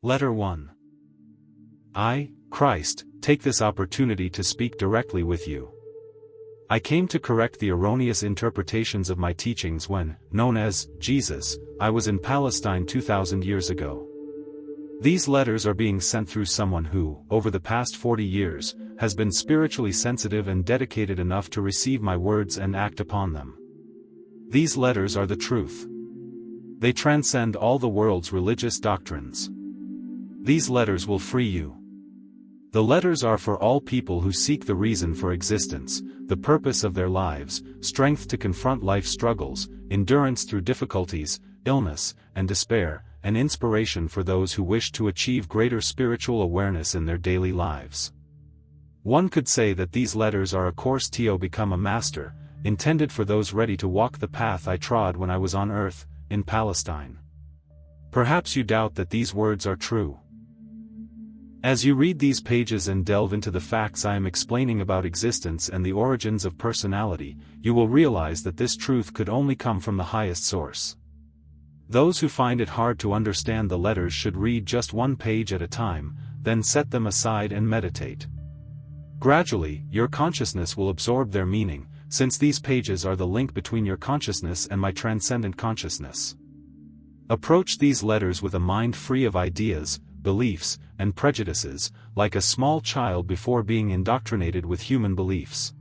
Letter 1. I, Christ, take this opportunity to speak directly with you. I came to correct the erroneous interpretations of my teachings when, known as Jesus, I was in Palestine 2,000 years ago. These letters are being sent through someone who, over the past 40 years, has been spiritually sensitive and dedicated enough to receive my words and act upon them. These letters are the truth. They transcend all the world's religious doctrines. These letters will free you. The letters are for all people who seek the reason for existence, the purpose of their lives, strength to confront life's struggles, endurance through difficulties, illness, and despair, and inspiration for those who wish to achieve greater spiritual awareness in their daily lives. One could say that these letters are a course to become a master, intended for those ready to walk the path I trod when I was on earth, in Palestine. Perhaps you doubt that these words are true. As you read these pages and delve into the facts I am explaining about existence and the origins of personality, you will realize that this truth could only come from the highest source. Those who find it hard to understand the letters should read just one page at a time, then set them aside and meditate. Gradually, your consciousness will absorb their meaning, since these pages are the link between your consciousness and my transcendent consciousness. Approach these letters with a mind free of ideas, beliefs, and prejudices, like a small child before being indoctrinated with human beliefs.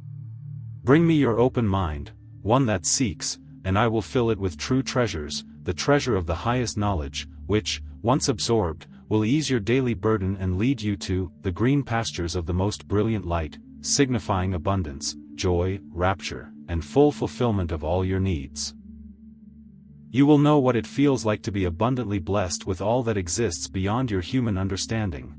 Bring me your open mind, one that seeks, and I will fill it with true treasures, the treasure of the highest knowledge, which, once absorbed, will ease your daily burden and lead you to the green pastures of the most brilliant light, signifying abundance, joy, rapture, and full fulfillment of all your needs. You will know what it feels like to be abundantly blessed with all that exists beyond your human understanding.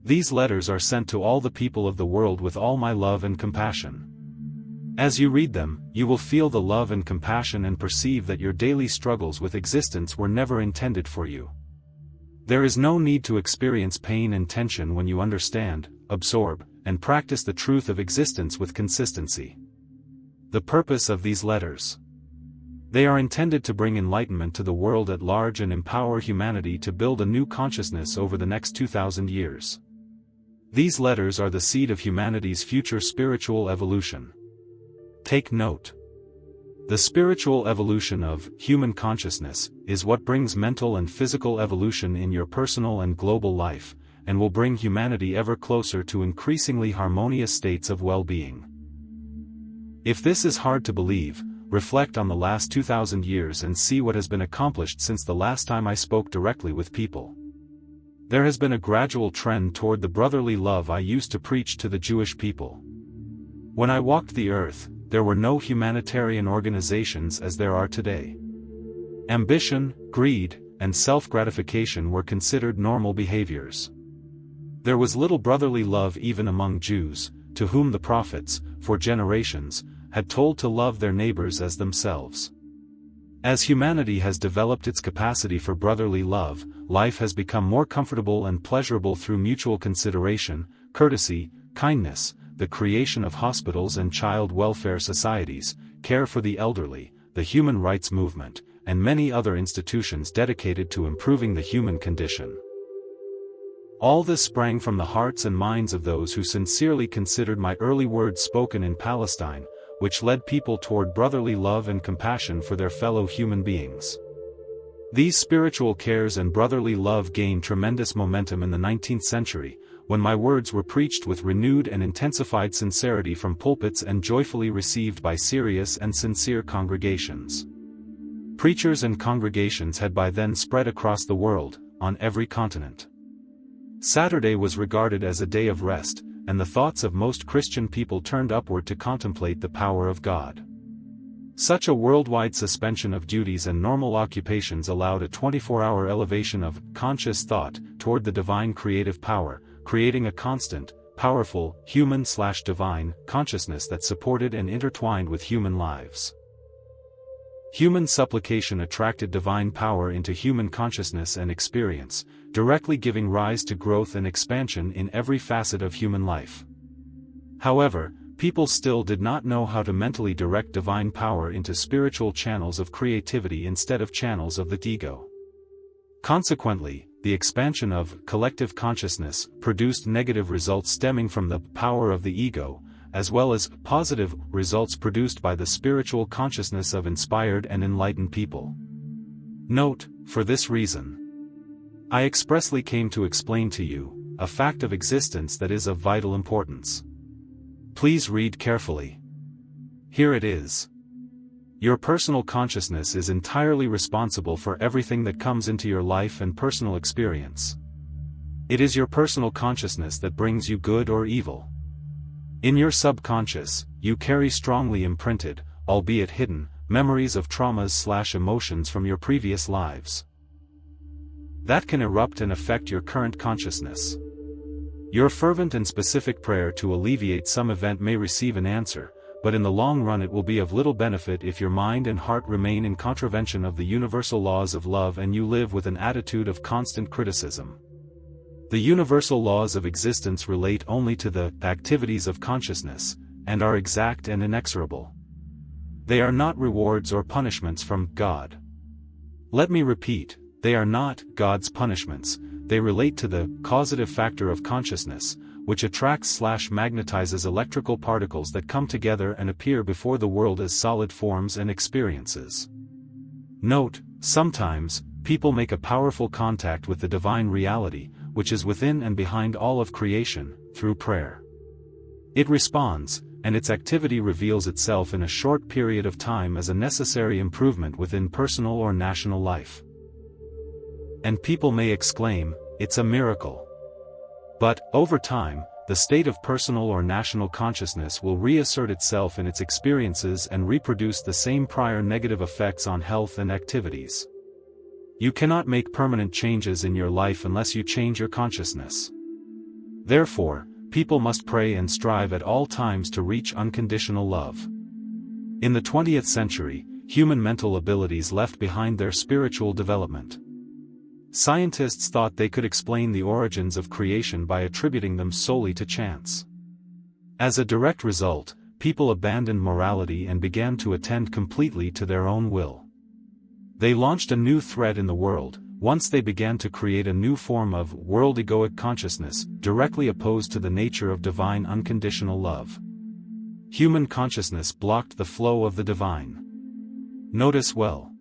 These letters are sent to all the people of the world with all my love and compassion. As you read them, you will feel the love and compassion and perceive that your daily struggles with existence were never intended for you. There is no need to experience pain and tension when you understand, absorb, and practice the truth of existence with consistency. The purpose of these letters. They are intended to bring enlightenment to the world at large and empower humanity to build a new consciousness over the next 2,000 years. These letters are the seed of humanity's future spiritual evolution. Take note. The spiritual evolution of human consciousness is what brings mental and physical evolution in your personal and global life, and will bring humanity ever closer to increasingly harmonious states of well-being. If this is hard to believe, reflect on the last 2,000 years and see what has been accomplished since the last time I spoke directly with people. There has been a gradual trend toward the brotherly love I used to preach to the Jewish people. When I walked the earth, there were no humanitarian organizations as there are today. Ambition, greed, and self-gratification were considered normal behaviors. There was little brotherly love even among Jews, to whom the prophets, for generations, had told to love their neighbors as themselves. As humanity has developed its capacity for brotherly love, life has become more comfortable and pleasurable through mutual consideration, courtesy, kindness, the creation of hospitals and child welfare societies, care for the elderly, the human rights movement, and many other institutions dedicated to improving the human condition. All this sprang from the hearts and minds of those who sincerely considered my early words spoken in Palestine, which led people toward brotherly love and compassion for their fellow human beings. These spiritual cares and brotherly love gained tremendous momentum in the 19th century, when my words were preached with renewed and intensified sincerity from pulpits and joyfully received by serious and sincere congregations. Preachers and congregations had by then spread across the world, on every continent. Saturday was regarded as a day of rest, and the thoughts of most Christian people turned upward to contemplate the power of God. Such a worldwide suspension of duties and normal occupations allowed a 24-hour elevation of conscious thought toward the divine creative power, creating a constant, powerful, human/divine consciousness that supported and intertwined with human lives. Human supplication attracted divine power into human consciousness and experience, directly giving rise to growth and expansion in every facet of human life. However, people still did not know how to mentally direct divine power into spiritual channels of creativity instead of channels of the ego. Consequently, the expansion of collective consciousness produced negative results stemming from the power of the ego, as well as positive results produced by the spiritual consciousness of inspired and enlightened people. Note, for this reason, I expressly came to explain to you a fact of existence that is of vital importance. Please read carefully. Here it is. Your personal consciousness is entirely responsible for everything that comes into your life and personal experience. It is your personal consciousness that brings you good or evil. In your subconscious, you carry strongly imprinted, albeit hidden, memories of traumas/emotions from your previous lives. That can erupt and affect your current consciousness. Your fervent and specific prayer to alleviate some event may receive an answer, but in the long run it will be of little benefit if your mind and heart remain in contravention of the universal laws of love and you live with an attitude of constant criticism. The universal laws of existence relate only to the activities of consciousness, and are exact and inexorable. They are not rewards or punishments from God. Let me repeat, they are not God's punishments, they relate to the causative factor of consciousness, which attracts/magnetizes electrical particles that come together and appear before the world as solid forms and experiences. Note, sometimes, people make a powerful contact with the divine reality, which is within and behind all of creation, through prayer. It responds, and its activity reveals itself in a short period of time as a necessary improvement within personal or national life. And people may exclaim, "It's a miracle." But, over time, the state of personal or national consciousness will reassert itself in its experiences and reproduce the same prior negative effects on health and activities. You cannot make permanent changes in your life unless you change your consciousness. Therefore, people must pray and strive at all times to reach unconditional love. In the 20th century, human mental abilities left behind their spiritual development. Scientists thought they could explain the origins of creation by attributing them solely to chance. As a direct result, people abandoned morality and began to attend completely to their own will. They launched a new thread in the world, once they began to create a new form of world egoic consciousness, directly opposed to the nature of divine unconditional love. Human consciousness blocked the flow of the divine. Notice well.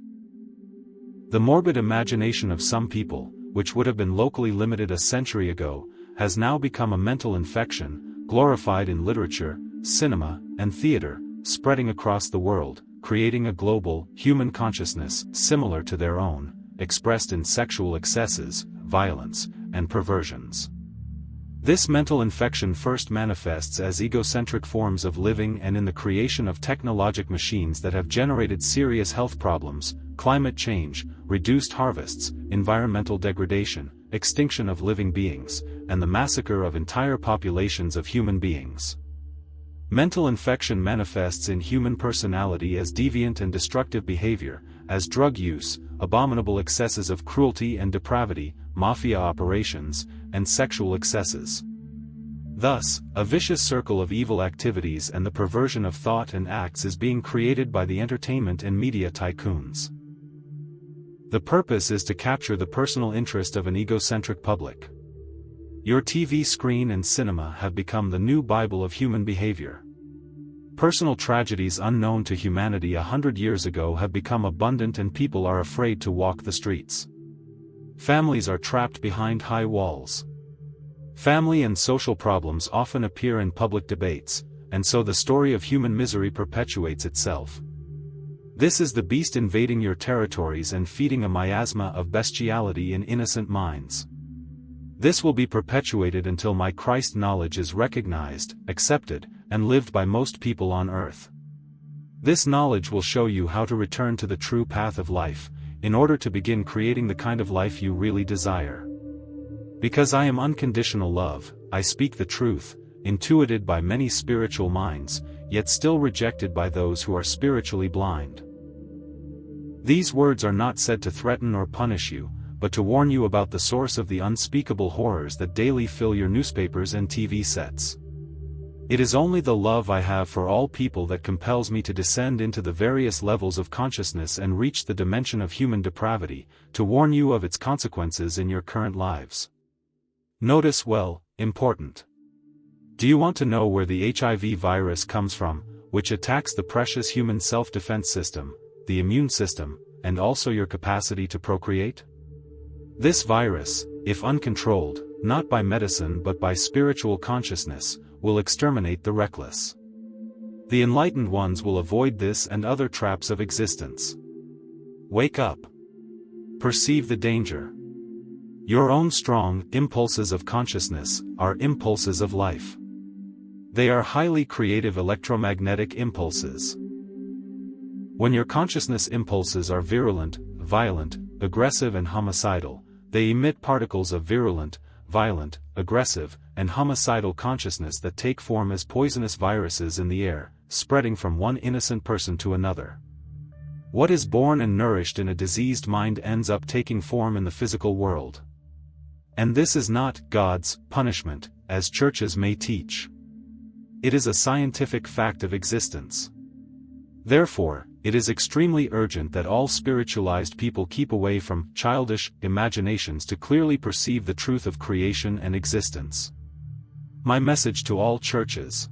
The morbid imagination of some people, which would have been locally limited a century ago, has now become a mental infection, glorified in literature, cinema, and theater, spreading across the world, creating a global, human consciousness similar to their own, expressed in sexual excesses, violence, and perversions. This mental infection first manifests as egocentric forms of living and in the creation of technologic machines that have generated serious health problems, climate change, reduced harvests, environmental degradation, extinction of living beings, and the massacre of entire populations of human beings. Mental infection manifests in human personality as deviant and destructive behavior, as drug use, abominable excesses of cruelty and depravity, mafia operations, and sexual excesses. Thus, a vicious circle of evil activities and the perversion of thought and acts is being created by the entertainment and media tycoons. The purpose is to capture the personal interest of an egocentric public. Your TV screen and cinema have become the new Bible of human behavior. Personal tragedies unknown to humanity 100 years ago have become abundant and people are afraid to walk the streets. Families are trapped behind high walls. Family and social problems often appear in public debates, and so the story of human misery perpetuates itself. This is the beast invading your territories and feeding a miasma of bestiality in innocent minds. This will be perpetuated until my Christ knowledge is recognized, accepted, and lived by most people on earth. This knowledge will show you how to return to the true path of life, in order to begin creating the kind of life you really desire. Because I am unconditional love, I speak the truth, intuited by many spiritual minds, yet still rejected by those who are spiritually blind. These words are not said to threaten or punish you, but to warn you about the source of the unspeakable horrors that daily fill your newspapers and TV sets. It is only the love I have for all people that compels me to descend into the various levels of consciousness and reach the dimension of human depravity, to warn you of its consequences in your current lives. Notice well, important. Do you want to know where the HIV virus comes from, which attacks the precious human self-defense system, the immune system, and also your capacity to procreate? This virus, if uncontrolled, not by medicine but by spiritual consciousness, will exterminate the reckless. The enlightened ones will avoid this and other traps of existence. Wake up. Perceive the danger. Your own strong impulses of consciousness are impulses of life. They are highly creative electromagnetic impulses. When your consciousness impulses are virulent, violent, aggressive and homicidal, they emit particles of virulent, violent, aggressive, and homicidal consciousness that take form as poisonous viruses in the air, spreading from one innocent person to another. What is born and nourished in a diseased mind ends up taking form in the physical world. And this is not God's punishment, as churches may teach. It is a scientific fact of existence. Therefore, it is extremely urgent that all spiritualized people keep away from childish imaginations to clearly perceive the truth of creation and existence. My message to all churches.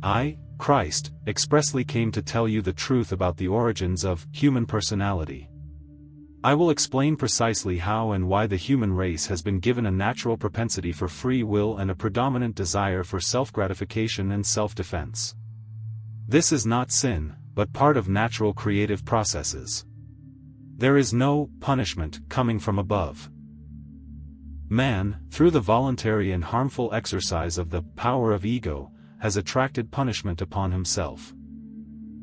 I, Christ, expressly came to tell you the truth about the origins of human personality. I will explain precisely how and why the human race has been given a natural propensity for free will and a predominant desire for self-gratification and self-defense. This is not sin, but part of natural creative processes. There is no punishment coming from above. Man, through the voluntary and harmful exercise of the power of ego, has attracted punishment upon himself.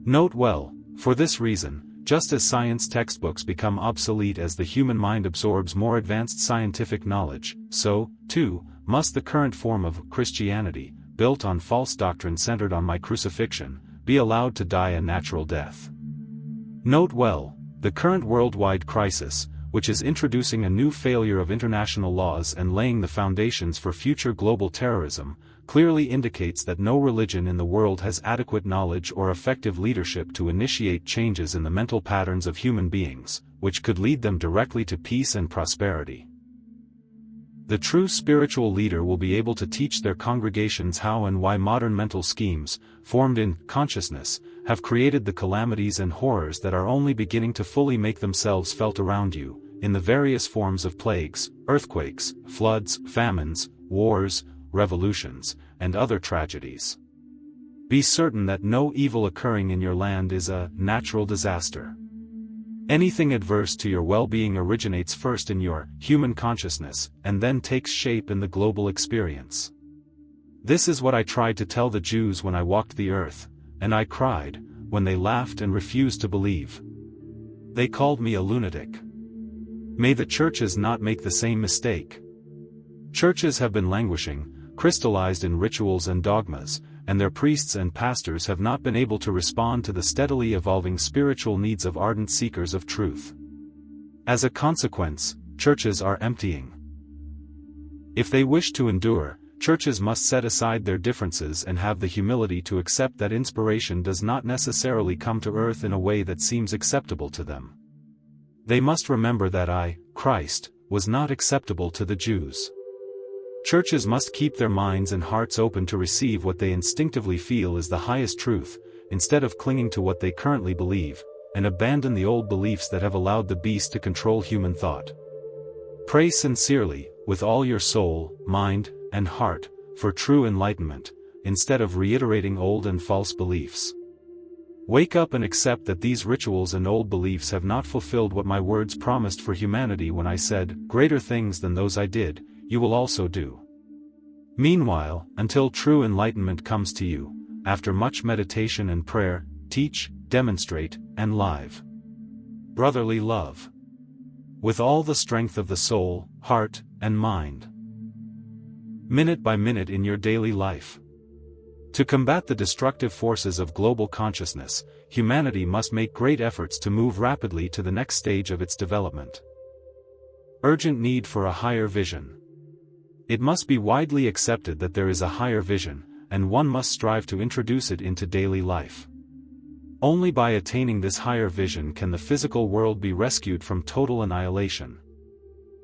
Note well, for this reason, just as science textbooks become obsolete as the human mind absorbs more advanced scientific knowledge, so, too, must the current form of Christianity, built on false doctrine centered on my crucifixion, be allowed to die a natural death. Note well, the current worldwide crisis, which is introducing a new failure of international laws and laying the foundations for future global terrorism, clearly indicates that no religion in the world has adequate knowledge or effective leadership to initiate changes in the mental patterns of human beings, which could lead them directly to peace and prosperity. The true spiritual leader will be able to teach their congregations how and why modern mental schemes, formed in consciousness, have created the calamities and horrors that are only beginning to fully make themselves felt around you, in the various forms of plagues, earthquakes, floods, famines, wars, revolutions, and other tragedies. Be certain that no evil occurring in your land is a natural disaster. Anything adverse to your well-being originates first in your human consciousness, and then takes shape in the global experience. This is what I tried to tell the Jews when I walked the earth, and I cried, when they laughed and refused to believe. They called me a lunatic. May the churches not make the same mistake. Churches have been languishing, crystallized in rituals and dogmas, and their priests and pastors have not been able to respond to the steadily evolving spiritual needs of ardent seekers of truth. As a consequence, churches are emptying. If they wish to endure, churches must set aside their differences and have the humility to accept that inspiration does not necessarily come to earth in a way that seems acceptable to them. They must remember that I, Christ, was not acceptable to the Jews. Churches must keep their minds and hearts open to receive what they instinctively feel is the highest truth, instead of clinging to what they currently believe, and abandon the old beliefs that have allowed the beast to control human thought. Pray sincerely, with all your soul, mind, and heart, for true enlightenment, instead of reiterating old and false beliefs. Wake up and accept that these rituals and old beliefs have not fulfilled what my words promised for humanity when I said, "Greater things than those I did, you will also do." Meanwhile, until true enlightenment comes to you, after much meditation and prayer, teach, demonstrate, and live brotherly love with all the strength of the soul, heart, and mind, minute by minute in your daily life. To combat the destructive forces of global consciousness, humanity must make great efforts to move rapidly to the next stage of its development. Urgent need for a higher vision. It must be widely accepted that there is a higher vision, and one must strive to introduce it into daily life. Only by attaining this higher vision can the physical world be rescued from total annihilation.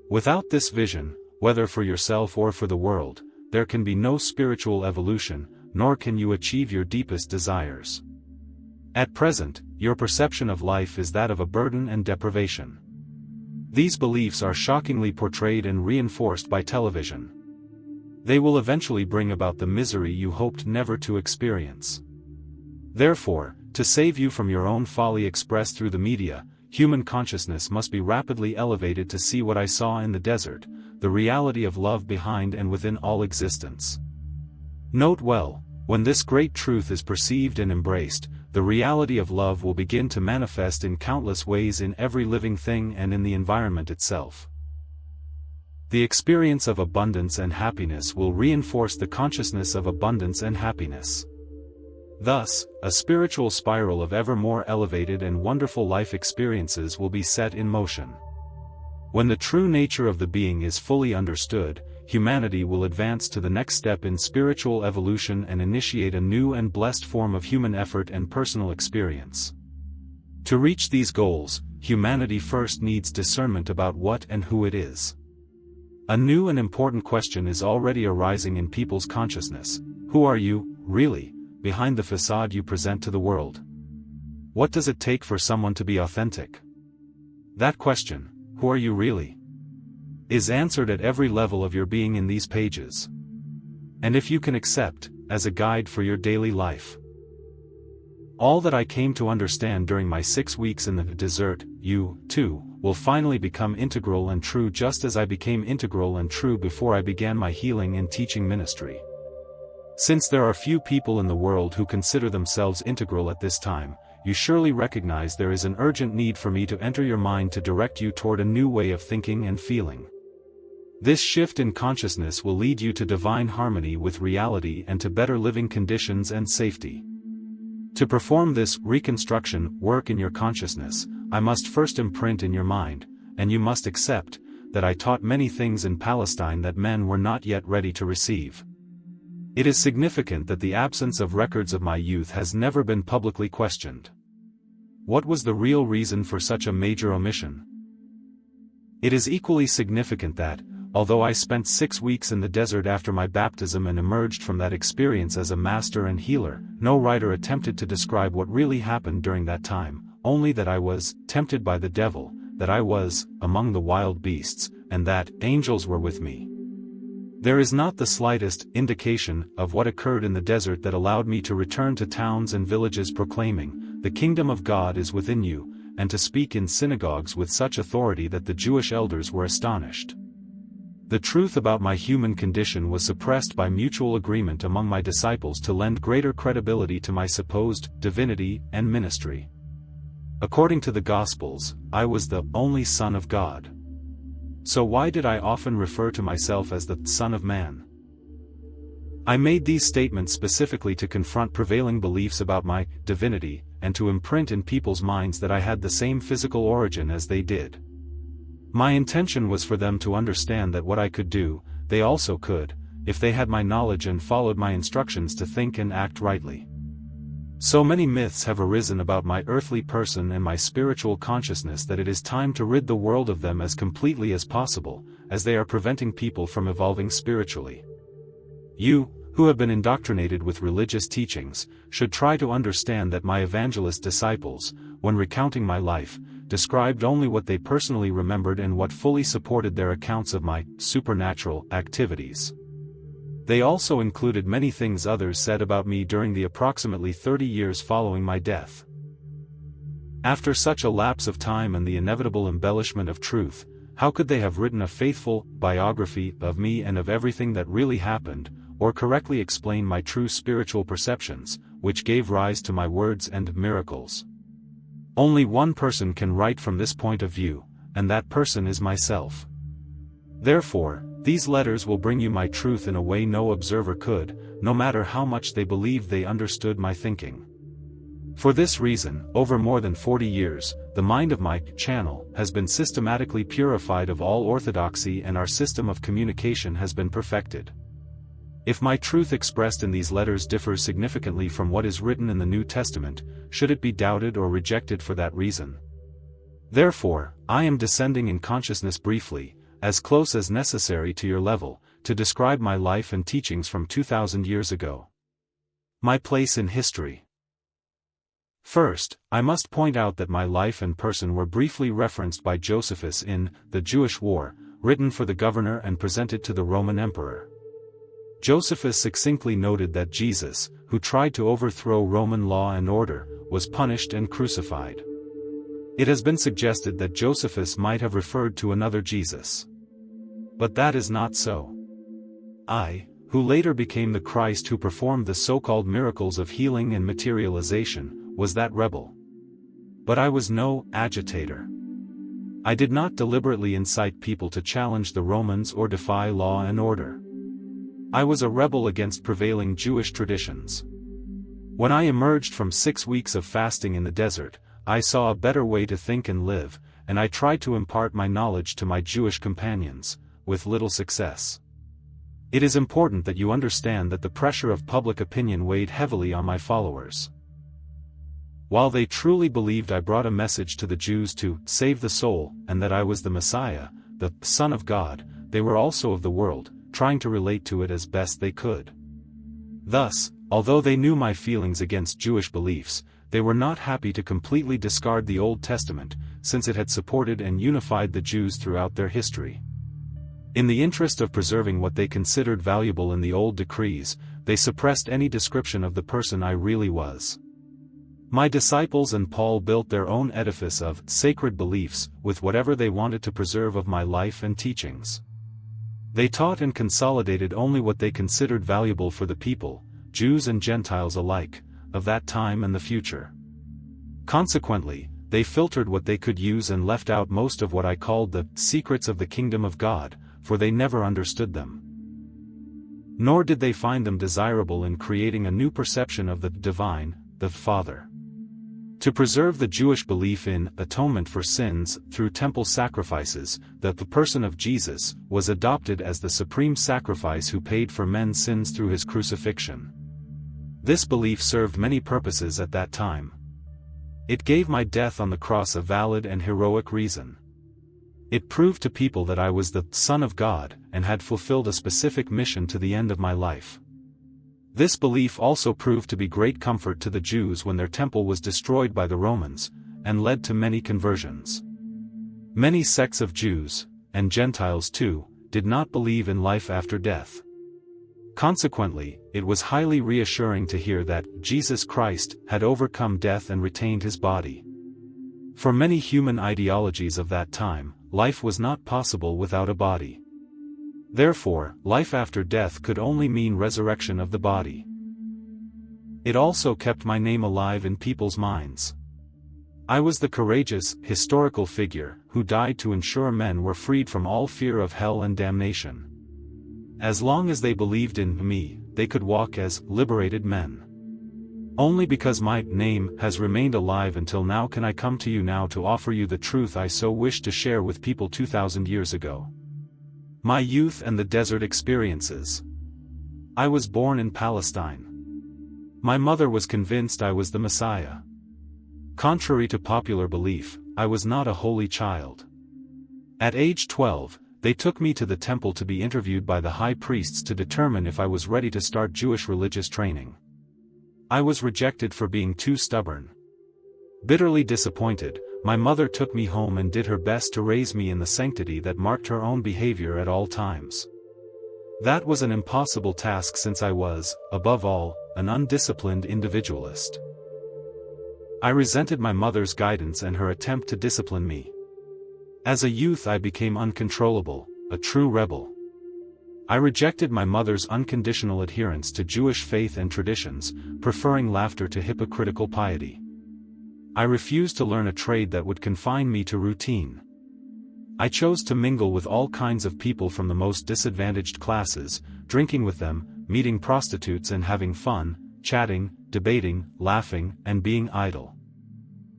Without this vision, whether for yourself or for the world, there can be no spiritual evolution, nor can you achieve your deepest desires. At present, your perception of life is that of a burden and deprivation. These beliefs are shockingly portrayed and reinforced by television. They will eventually bring about the misery you hoped never to experience. Therefore, to save you from your own folly expressed through the media, human consciousness must be rapidly elevated to see what I saw in the desert, the reality of love behind and within all existence. Note well, when this great truth is perceived and embraced, the reality of love will begin to manifest in countless ways in every living thing and in the environment itself. The experience of abundance and happiness will reinforce the consciousness of abundance and happiness. Thus, a spiritual spiral of ever more elevated and wonderful life experiences will be set in motion. When the true nature of the being is fully understood, humanity will advance to the next step in spiritual evolution and initiate a new and blessed form of human effort and personal experience. To reach these goals, humanity first needs discernment about what and who it is. A new and important question is already arising in people's consciousness: who are you, really, behind the facade you present to the world? What does it take for someone to be authentic? That question, who are you really, is answered at every level of your being in these pages. And if you can accept, as a guide for your daily life, all that I came to understand during my 6 weeks in the desert, you, too, will finally become integral and true, just as I became integral and true before I began my healing and teaching ministry. Since there are few people in the world who consider themselves integral at this time, you surely recognize there is an urgent need for me to enter your mind to direct you toward a new way of thinking and feeling. This shift in consciousness will lead you to divine harmony with reality and to better living conditions and safety. To perform this reconstruction work in your consciousness, I must first imprint in your mind, and you must accept, that I taught many things in Palestine that men were not yet ready to receive. It is significant that the absence of records of my youth has never been publicly questioned. What was the real reason for such a major omission? It is equally significant that, although I spent 6 weeks in the desert after my baptism and emerged from that experience as a master and healer, no writer attempted to describe what really happened during that time, only that I was tempted by the devil, that I was among the wild beasts, and that angels were with me. There is not the slightest indication of what occurred in the desert that allowed me to return to towns and villages proclaiming, "The kingdom of God is within you," and to speak in synagogues with such authority that the Jewish elders were astonished. The truth about my human condition was suppressed by mutual agreement among my disciples to lend greater credibility to my supposed divinity and ministry. According to the Gospels, I was the only Son of God. So why did I often refer to myself as the Son of Man? I made these statements specifically to confront prevailing beliefs about my divinity, and to imprint in people's minds that I had the same physical origin as they did. My intention was for them to understand that what I could do, they also could, if they had my knowledge and followed my instructions to think and act rightly. So many myths have arisen about my earthly person and my spiritual consciousness that it is time to rid the world of them as completely as possible, as they are preventing people from evolving spiritually. You, who have been indoctrinated with religious teachings, should try to understand that my evangelist disciples, when recounting my life, described only what they personally remembered and what fully supported their accounts of my supernatural activities. They also included many things others said about me during the approximately 30 years following my death. After such a lapse of time and the inevitable embellishment of truth, how could they have written a faithful biography of me and of everything that really happened, or correctly explain my true spiritual perceptions, which gave rise to my words and miracles? Only one person can write from this point of view, and that person is myself. Therefore, these letters will bring you my truth in a way no observer could, no matter how much they believed they understood my thinking. For this reason, over more than 40 years, the mind of my channel has been systematically purified of all orthodoxy and our system of communication has been perfected. If my truth expressed in these letters differs significantly from what is written in the New Testament, should it be doubted or rejected for that reason? Therefore, I am descending in consciousness briefly, as close as necessary to your level, to describe my life and teachings from 2,000 years ago. My place in history. First, I must point out that my life and person were briefly referenced by Josephus in The Jewish War, written for the governor and presented to the Roman emperor. Josephus succinctly noted that Jesus, who tried to overthrow Roman law and order, was punished and crucified. It has been suggested that Josephus might have referred to another Jesus. But that is not so. I, who later became the Christ who performed the so-called miracles of healing and materialization, was that rebel. But I was no agitator. I did not deliberately incite people to challenge the Romans or defy law and order. I was a rebel against prevailing Jewish traditions. When I emerged from 6 weeks of fasting in the desert, I saw a better way to think and live, and I tried to impart my knowledge to my Jewish companions, with little success. It is important that you understand that the pressure of public opinion weighed heavily on my followers. While they truly believed I brought a message to the Jews to save the soul, and that I was the Messiah, the Son of God, they were also of the world, trying to relate to it as best they could. Thus, although they knew my feelings against Jewish beliefs, they were not happy to completely discard the Old Testament, since it had supported and unified the Jews throughout their history. In the interest of preserving what they considered valuable in the old decrees, they suppressed any description of the person I really was. My disciples and Paul built their own edifice of sacred beliefs with whatever they wanted to preserve of my life and teachings. They taught and consolidated only what they considered valuable for the people, Jews and Gentiles alike, of that time and the future. Consequently, they filtered what they could use and left out most of what I called the secrets of the kingdom of God, for they never understood them. Nor did they find them desirable in creating a new perception of the divine, the Father. To preserve the Jewish belief in atonement for sins through temple sacrifices, that the person of Jesus was adopted as the supreme sacrifice who paid for men's sins through his crucifixion. This belief served many purposes at that time. It gave my death on the cross a valid and heroic reason. It proved to people that I was the Son of God and had fulfilled a specific mission to the end of my life. This belief also proved to be great comfort to the Jews when their temple was destroyed by the Romans, and led to many conversions. Many sects of Jews, and Gentiles too, did not believe in life after death. Consequently, it was highly reassuring to hear that Jesus Christ had overcome death and retained his body. For many human ideologies of that time, life was not possible without a body. Therefore, life after death could only mean resurrection of the body. It also kept my name alive in people's minds. I was the courageous, historical figure who died to ensure men were freed from all fear of hell and damnation. As long as they believed in me, they could walk as liberated men. Only because my name has remained alive until now can I come to you now to offer you the truth I so wished to share with people 2,000 years ago. My youth and the desert experiences. I was born in Palestine. My mother was convinced I was the Messiah. Contrary to popular belief, I was not a holy child. At age 12, they took me to the temple to be interviewed by the high priests to determine if I was ready to start Jewish religious training. I was rejected for being too stubborn. Bitterly disappointed, my mother took me home and did her best to raise me in the sanctity that marked her own behavior at all times. That was an impossible task since I was, above all, an undisciplined individualist. I resented my mother's guidance and her attempt to discipline me. As a youth I became uncontrollable, a true rebel. I rejected my mother's unconditional adherence to Jewish faith and traditions, preferring laughter to hypocritical piety. I refused to learn a trade that would confine me to routine. I chose to mingle with all kinds of people from the most disadvantaged classes, drinking with them, meeting prostitutes and having fun, chatting, debating, laughing, and being idle.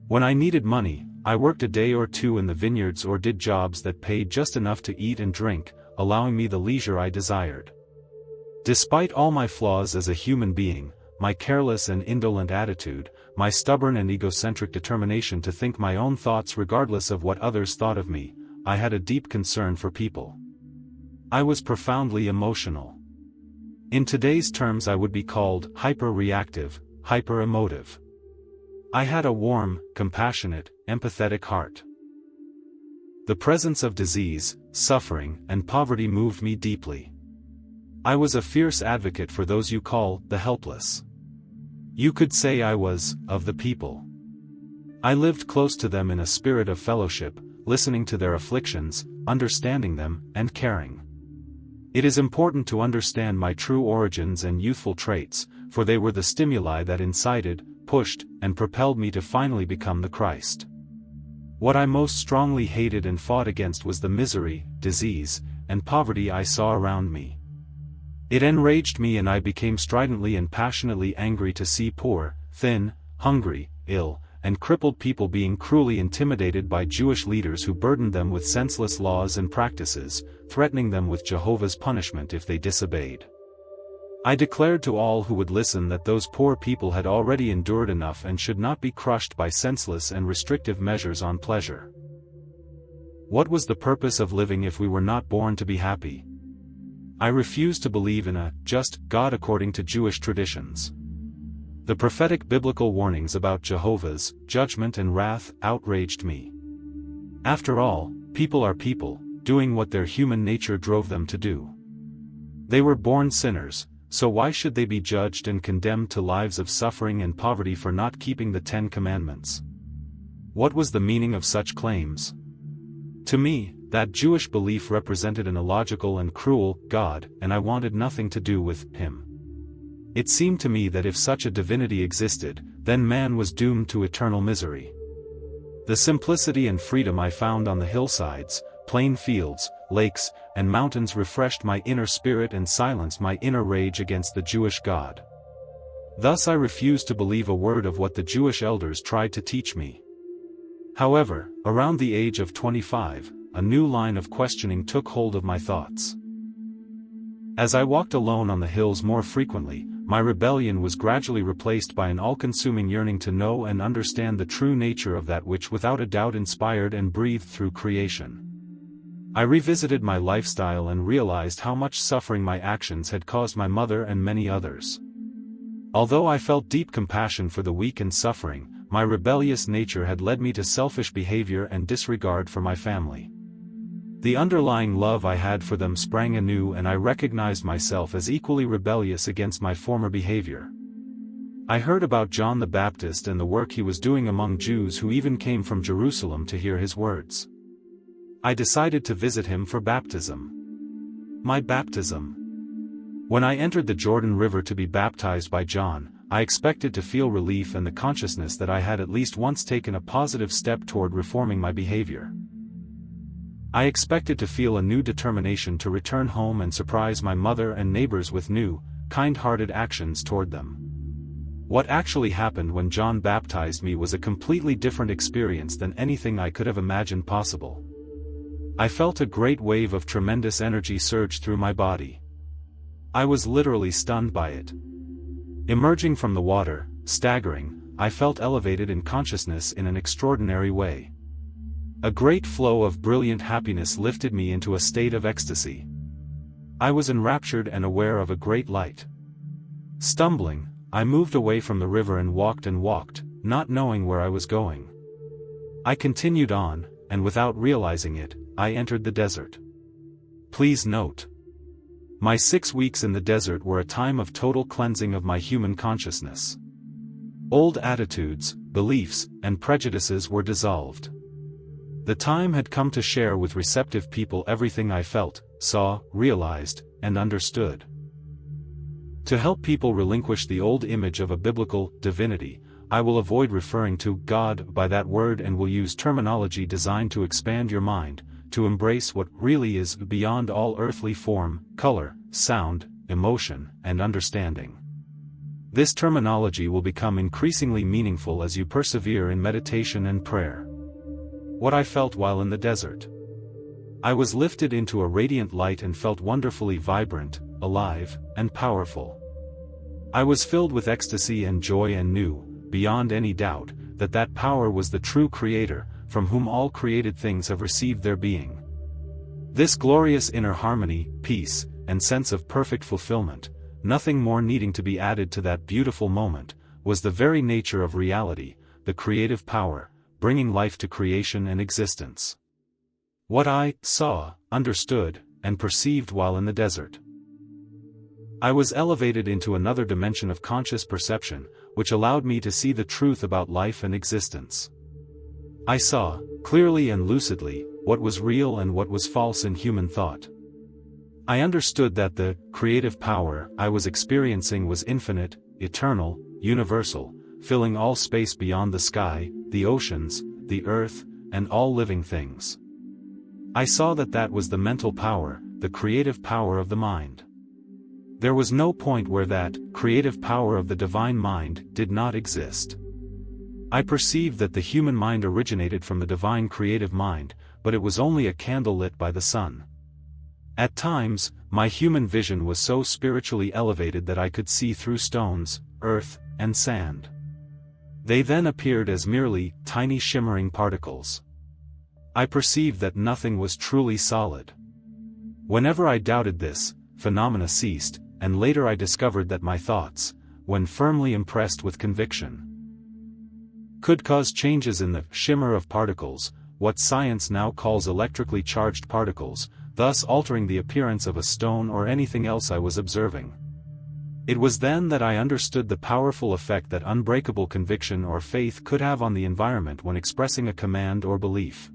When I needed money, I worked a day or two in the vineyards or did jobs that paid just enough to eat and drink, allowing me the leisure I desired. Despite all my flaws as a human being, my careless and indolent attitude, my stubborn and egocentric determination to think my own thoughts regardless of what others thought of me, I had a deep concern for people. I was profoundly emotional. In today's terms I would be called hyper-reactive, hyper-emotive. I had a warm, compassionate, empathetic heart. The presence of disease, suffering, and poverty moved me deeply. I was a fierce advocate for those you call the helpless. You could say I was of the people. I lived close to them in a spirit of fellowship, listening to their afflictions, understanding them, and caring. It is important to understand my true origins and youthful traits, for they were the stimuli that incited, pushed, and propelled me to finally become the Christ. What I most strongly hated and fought against was the misery, disease, and poverty I saw around me. It enraged me and I became stridently and passionately angry to see poor, thin, hungry, ill, and crippled people being cruelly intimidated by Jewish leaders who burdened them with senseless laws and practices, threatening them with Jehovah's punishment if they disobeyed. I declared to all who would listen that those poor people had already endured enough and should not be crushed by senseless and restrictive measures on pleasure. What was the purpose of living if we were not born to be happy? I refused to believe in a just God according to Jewish traditions. The prophetic biblical warnings about Jehovah's judgment and wrath outraged me. After all, people are people, doing what their human nature drove them to do. They were born sinners, so why should they be judged and condemned to lives of suffering and poverty for not keeping the 10 Commandments? What was the meaning of such claims? To me, that Jewish belief represented an illogical and cruel God, and I wanted nothing to do with him. It seemed to me that if such a divinity existed, then man was doomed to eternal misery. The simplicity and freedom I found on the hillsides, plain fields, lakes, and mountains refreshed my inner spirit and silenced my inner rage against the Jewish God. Thus I refused to believe a word of what the Jewish elders tried to teach me. However, around the age of 25, a new line of questioning took hold of my thoughts. As I walked alone on the hills more frequently, my rebellion was gradually replaced by an all-consuming yearning to know and understand the true nature of that which without a doubt inspired and breathed through creation. I revisited my lifestyle and realized how much suffering my actions had caused my mother and many others. Although I felt deep compassion for the weak and suffering, my rebellious nature had led me to selfish behavior and disregard for my family. The underlying love I had for them sprang anew and I recognized myself as equally rebellious against my former behavior. I heard about John the Baptist and the work he was doing among Jews who even came from Jerusalem to hear his words. I decided to visit him for baptism. My baptism. When I entered the Jordan River to be baptized by John, I expected to feel relief and the consciousness that I had at least once taken a positive step toward reforming my behavior. I expected to feel a new determination to return home and surprise my mother and neighbors with new, kind-hearted actions toward them. What actually happened when John baptized me was a completely different experience than anything I could have imagined possible. I felt a great wave of tremendous energy surge through my body. I was literally stunned by it. Emerging from the water, staggering, I felt elevated in consciousness in an extraordinary way. A great flow of brilliant happiness lifted me into a state of ecstasy. I was enraptured and aware of a great light. Stumbling, I moved away from the river and walked, not knowing where I was going. I continued on, and without realizing it, I entered the desert. Please note. My 6 weeks in the desert were a time of total cleansing of my human consciousness. Old attitudes, beliefs, and prejudices were dissolved. The time had come to share with receptive people everything I felt, saw, realized, and understood. To help people relinquish the old image of a biblical divinity, I will avoid referring to God by that word and will use terminology designed to expand your mind, to embrace what really is beyond all earthly form, color, sound, emotion, and understanding. This terminology will become increasingly meaningful as you persevere in meditation and prayer. What I felt while in the desert. I was lifted into a radiant light and felt wonderfully vibrant, alive, and powerful. I was filled with ecstasy and joy and knew, beyond any doubt, that that power was the true Creator, from whom all created things have received their being. This glorious inner harmony, peace, and sense of perfect fulfillment, nothing more needing to be added to that beautiful moment, was the very nature of reality, the creative power, bringing life to creation and existence. What I saw, understood, and perceived while in the desert. I was elevated into another dimension of conscious perception, which allowed me to see the truth about life and existence. I saw, clearly and lucidly, what was real and what was false in human thought. I understood that the creative power I was experiencing was infinite, eternal, universal, filling all space beyond the sky, the oceans, the earth, and all living things. I saw that that was the mental power, the creative power of the mind. There was no point where that creative power of the divine mind did not exist. I perceived that the human mind originated from the divine creative mind, but it was only a candle lit by the sun. At times, my human vision was so spiritually elevated that I could see through stones, earth, and sand. They then appeared as merely tiny shimmering particles. I perceived that nothing was truly solid. Whenever I doubted this, phenomena ceased, and later I discovered that my thoughts, when firmly impressed with conviction, could cause changes in the shimmer of particles, what science now calls electrically charged particles, thus altering the appearance of a stone or anything else I was observing. It was then that I understood the powerful effect that unbreakable conviction or faith could have on the environment when expressing a command or belief.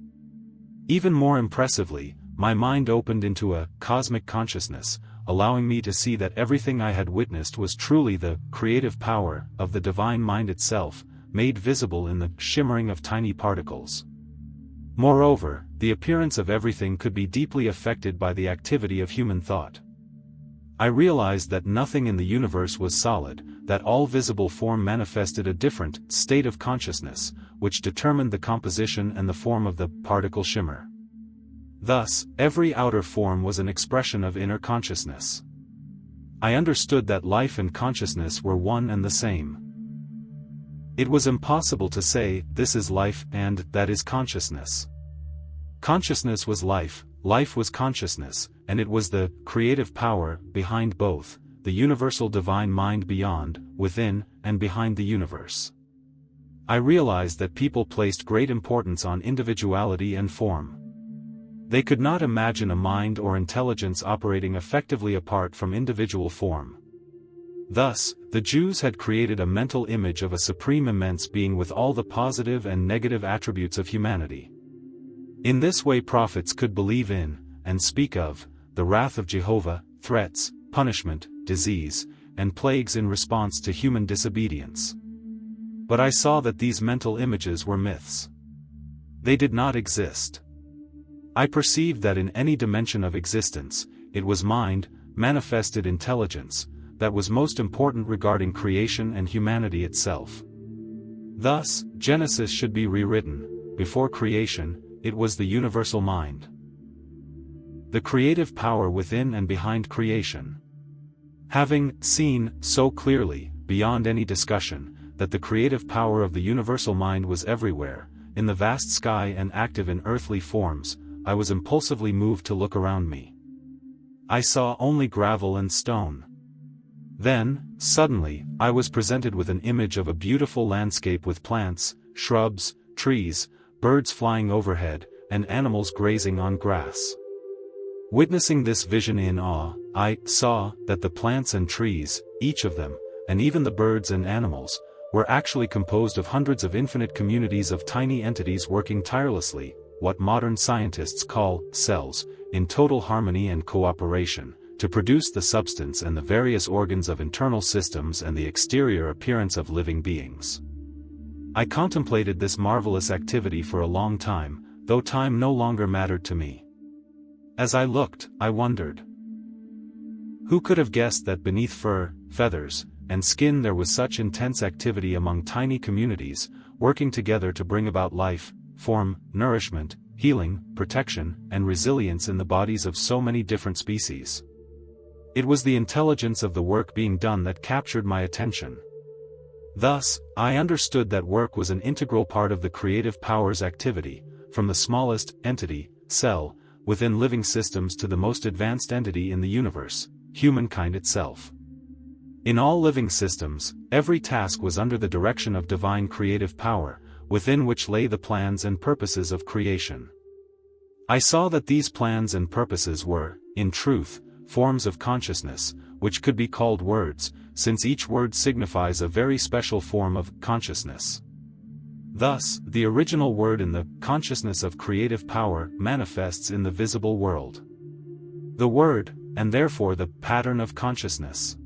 Even more impressively, my mind opened into a cosmic consciousness, allowing me to see that everything I had witnessed was truly the creative power of the divine mind itself, made visible in the shimmering of tiny particles. Moreover, the appearance of everything could be deeply affected by the activity of human thought. I realized that nothing in the universe was solid, that all visible form manifested a different state of consciousness, which determined the composition and the form of the particle shimmer. Thus, every outer form was an expression of inner consciousness. I understood that life and consciousness were one and the same. It was impossible to say, this is life and that is consciousness. Consciousness was life, life was consciousness, and it was the creative power behind both, the universal divine mind beyond, within, and behind the universe. I realized that people placed great importance on individuality and form. They could not imagine a mind or intelligence operating effectively apart from individual form. Thus, the Jews had created a mental image of a supreme immense being with all the positive and negative attributes of humanity. In this way prophets could believe in, and speak of, the wrath of Jehovah, threats, punishment, disease, and plagues in response to human disobedience. But I saw that these mental images were myths. They did not exist. I perceived that in any dimension of existence, it was mind, manifested intelligence, that was most important regarding creation and humanity itself. Thus, Genesis should be rewritten. Before creation, it was the universal mind, the creative power within and behind creation. Having seen, so clearly, beyond any discussion, that the creative power of the universal mind was everywhere, in the vast sky and active in earthly forms, I was impulsively moved to look around me. I saw only gravel and stone. Then, suddenly, I was presented with an image of a beautiful landscape with plants, shrubs, trees, birds flying overhead, and animals grazing on grass. Witnessing this vision in awe, I saw that the plants and trees, each of them, and even the birds and animals, were actually composed of hundreds of infinite communities of tiny entities working tirelessly, what modern scientists call cells, in total harmony and cooperation, to produce the substance and the various organs of internal systems and the exterior appearance of living beings. I contemplated this marvelous activity for a long time, though time no longer mattered to me. As I looked, I wondered. Who could have guessed that beneath fur, feathers, and skin there was such intense activity among tiny communities, working together to bring about life, form, nourishment, healing, protection, and resilience in the bodies of so many different species. It was the intelligence of the work being done that captured my attention. Thus, I understood that work was an integral part of the creative power's activity, from the smallest entity, cell, within living systems to the most advanced entity in the universe, humankind itself. In all living systems, every task was under the direction of divine creative power, within which lay the plans and purposes of creation. I saw that these plans and purposes were, in truth, forms of consciousness, which could be called words, since each word signifies a very special form of consciousness. Thus, the original word in the consciousness of creative power manifests in the visible world. The word, and therefore the pattern of consciousness,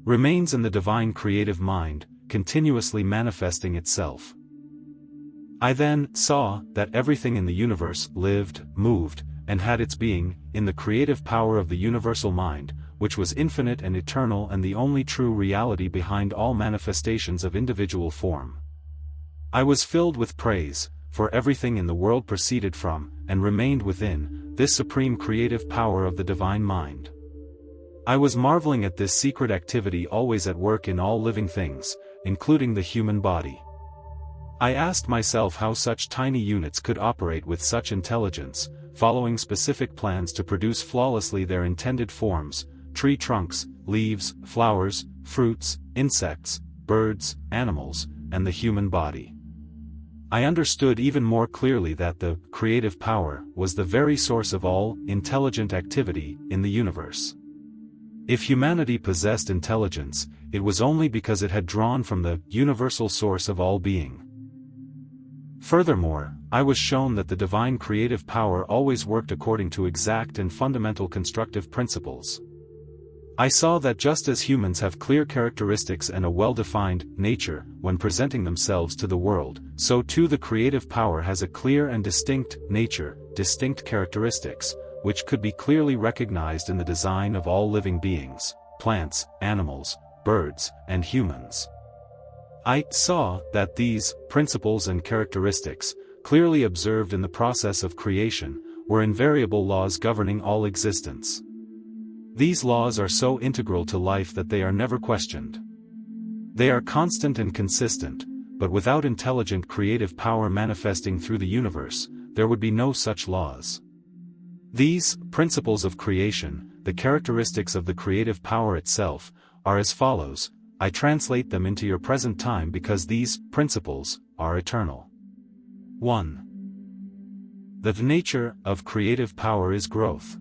remains in the divine creative mind, continuously manifesting itself. I then saw that everything in the universe lived, moved, and had its being in the creative power of the universal mind, which was infinite and eternal and the only true reality behind all manifestations of individual form. I was filled with praise, for everything in the world proceeded from, and remained within, this supreme creative power of the divine mind. I was marveling at this secret activity always at work in all living things, including the human body. I asked myself how such tiny units could operate with such intelligence, following specific plans to produce flawlessly their intended forms: tree trunks, leaves, flowers, fruits, insects, birds, animals, and the human body. I understood even more clearly that the creative power was the very source of all intelligent activity in the universe. If humanity possessed intelligence, it was only because it had drawn from the universal source of all being. Furthermore, I was shown that the divine creative power always worked according to exact and fundamental constructive principles. I saw that just as humans have clear characteristics and a well-defined nature when presenting themselves to the world, so too the creative power has a clear and distinct nature, distinct characteristics, which could be clearly recognized in the design of all living beings, plants, animals, birds, and humans. I saw that these principles and characteristics, clearly observed in the process of creation, were invariable laws governing all existence. These laws are so integral to life that they are never questioned. They are constant and consistent, but without intelligent creative power manifesting through the universe, there would be no such laws. These principles of creation, the characteristics of the creative power itself, are as follows. I translate them into your present time because these principles are eternal. 1. The nature of creative power is growth.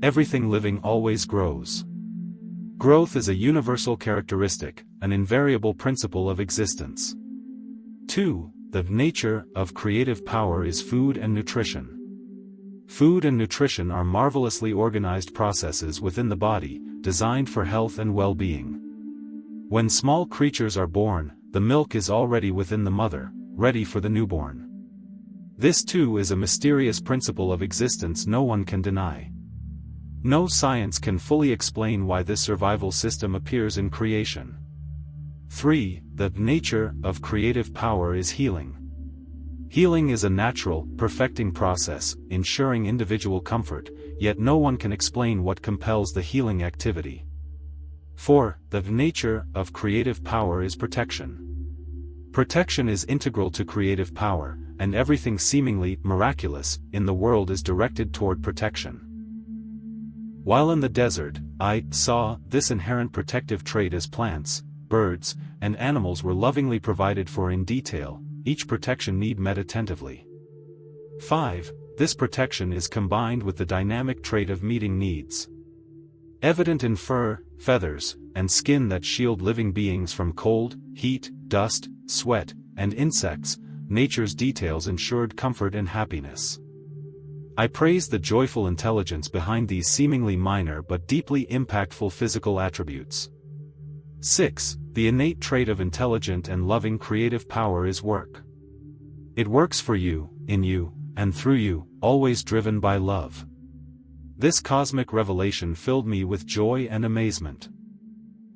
Everything living always grows. Growth is a universal characteristic, an invariable principle of existence. 2. The nature of creative power is food and nutrition. Food and nutrition are marvelously organized processes within the body, designed for health and well-being. When small creatures are born, the milk is already within the mother, ready for the newborn. This too is a mysterious principle of existence no one can deny. No science can fully explain why this survival system appears in creation. 3. The nature of creative power is healing. Healing is a natural, perfecting process, ensuring individual comfort, yet no one can explain what compels the healing activity. 4. The nature of creative power is protection. Protection is integral to creative power, and everything seemingly miraculous in the world is directed toward protection. While in the desert, I saw this inherent protective trait as plants, birds, and animals were lovingly provided for in detail, each protection need met attentively. 5. This protection is combined with the dynamic trait of meeting needs. Evident in fur, feathers, and skin that shield living beings from cold, heat, dust, sweat, and insects, nature's details ensured comfort and happiness. I praise the joyful intelligence behind these seemingly minor but deeply impactful physical attributes. 6. The innate trait of intelligent and loving creative power is work. It works for you, in you, and through you, always driven by love. This cosmic revelation filled me with joy and amazement.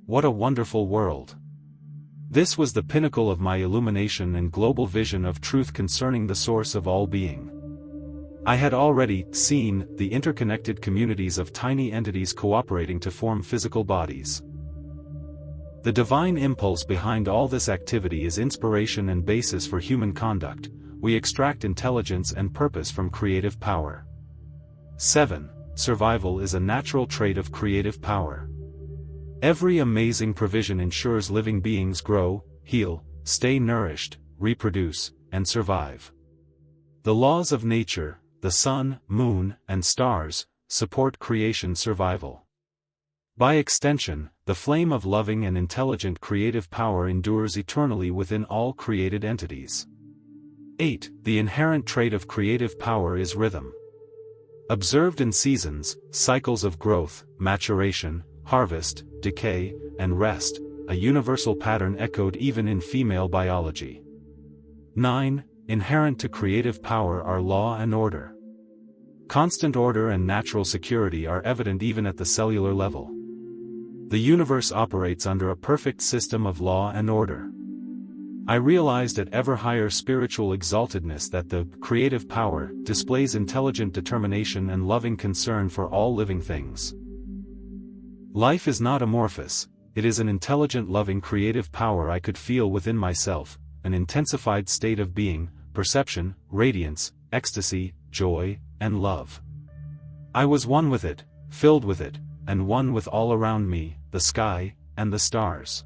What a wonderful world! This was the pinnacle of my illumination and global vision of truth concerning the source of all being. I had already seen the interconnected communities of tiny entities cooperating to form physical bodies. The divine impulse behind all this activity is inspiration and basis for human conduct. We extract intelligence and purpose from creative power. 7. Survival is a natural trait of creative power. Every amazing provision ensures living beings grow, heal, stay nourished, reproduce, and survive. The laws of nature, the sun, moon, and stars, support creation's survival. By extension, the flame of loving and intelligent creative power endures eternally within all created entities. 8. The inherent trait of creative power is rhythm. Observed in seasons, cycles of growth, maturation, harvest, decay, and rest, a universal pattern echoed even in female biology. 9. Inherent to creative power are law and order. Constant order and natural security are evident even at the cellular level. The universe operates under a perfect system of law and order. I realized at ever higher spiritual exaltedness that the creative power displays intelligent determination and loving concern for all living things. Life is not amorphous, it is an intelligent loving creative power I could feel within myself, an intensified state of being, perception, radiance, ecstasy, joy, and love. I was one with it, filled with it, and one with all around me, the sky, and the stars.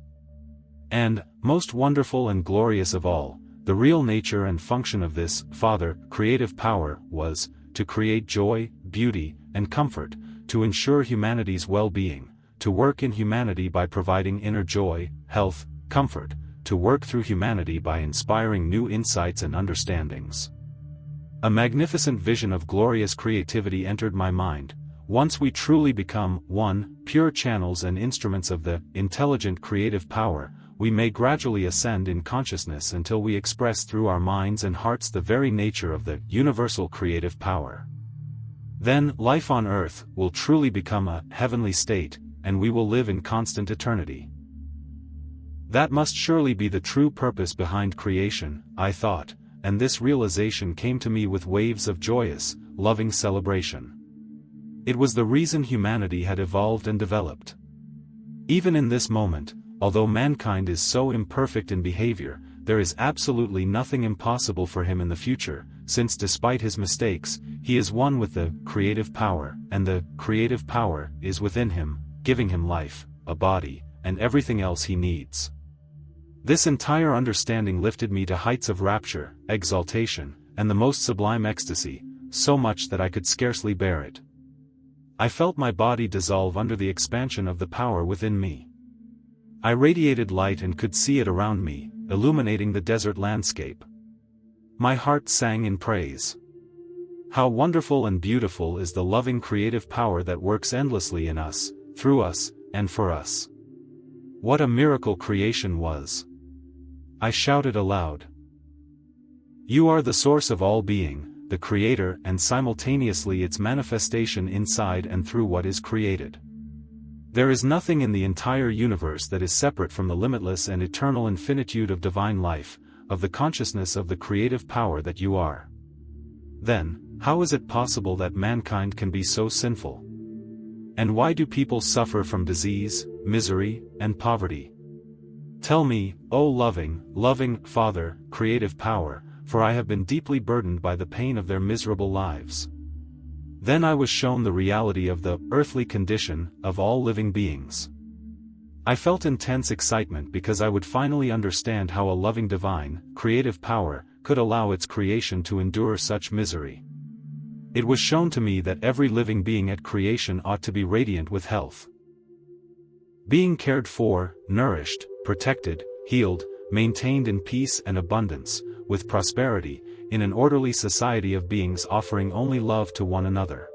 And, most wonderful and glorious of all, the real nature and function of this, Father, creative power, was, to create joy, beauty, and comfort, to ensure humanity's well-being, to work in humanity by providing inner joy, health, comfort, to work through humanity by inspiring new insights and understandings. A magnificent vision of glorious creativity entered my mind. Once we truly become, one, pure channels and instruments of the intelligent creative power, we may gradually ascend in consciousness until we express through our minds and hearts the very nature of the universal creative power. Then, life on earth will truly become a heavenly state, and we will live in constant eternity. That must surely be the true purpose behind creation, I thought, and this realization came to me with waves of joyous, loving celebration. It was the reason humanity had evolved and developed. Even in this moment, although mankind is so imperfect in behavior, there is absolutely nothing impossible for him in the future, since despite his mistakes, he is one with the creative power, and the creative power is within him, giving him life, a body, and everything else he needs. This entire understanding lifted me to heights of rapture, exaltation, and the most sublime ecstasy, so much that I could scarcely bear it. I felt my body dissolve under the expansion of the power within me. I radiated light and could see it around me, illuminating the desert landscape. My heart sang in praise. How wonderful and beautiful is the loving creative power that works endlessly in us, through us, and for us. What a miracle creation was! I shouted aloud. You are the source of all being, the creator and simultaneously its manifestation inside and through what is created. There is nothing in the entire universe that is separate from the limitless and eternal infinitude of divine life, of the consciousness of the creative power that you are. Then, how is it possible that mankind can be so sinful? And why do people suffer from disease, misery, and poverty? Tell me, O loving Father, creative power, for I have been deeply burdened by the pain of their miserable lives. Then I was shown the reality of the earthly condition of all living beings. I felt intense excitement because I would finally understand how a loving divine, creative power, could allow its creation to endure such misery. It was shown to me that every living being at creation ought to be radiant with health. Being cared for, nourished, protected, healed, maintained in peace and abundance, with prosperity, in an orderly society of beings offering only love to one another.